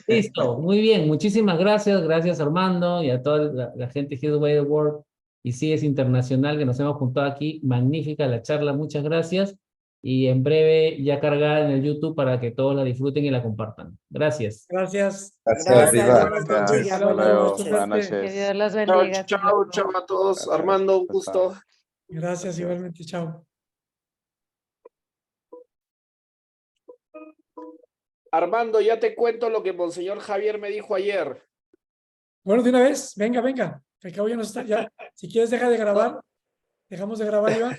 Listo, muy bien, muchísimas gracias Armando y a toda la gente de His Way the World y CIES Internacional que nos hemos juntado aquí. Magnífica la charla, muchas gracias. Y en breve ya cargada en el YouTube para que todos la disfruten y la compartan. Gracias. Gracias. Gracias, Iván. Dios los bendiga. Hasta luego. Buenas Buenas noches. Que noches. Dios los bendiga. Chao, chao a todos. Gracias. Armando, un Chao, gusto. chao. Gracias, igualmente. Chao. Armando, ya te cuento lo que Monseñor Javier me dijo ayer. Bueno, de una vez. Venga. Que acabo ya no está. Ya. Si quieres, deja de grabar. Dejamos de grabar, Iván.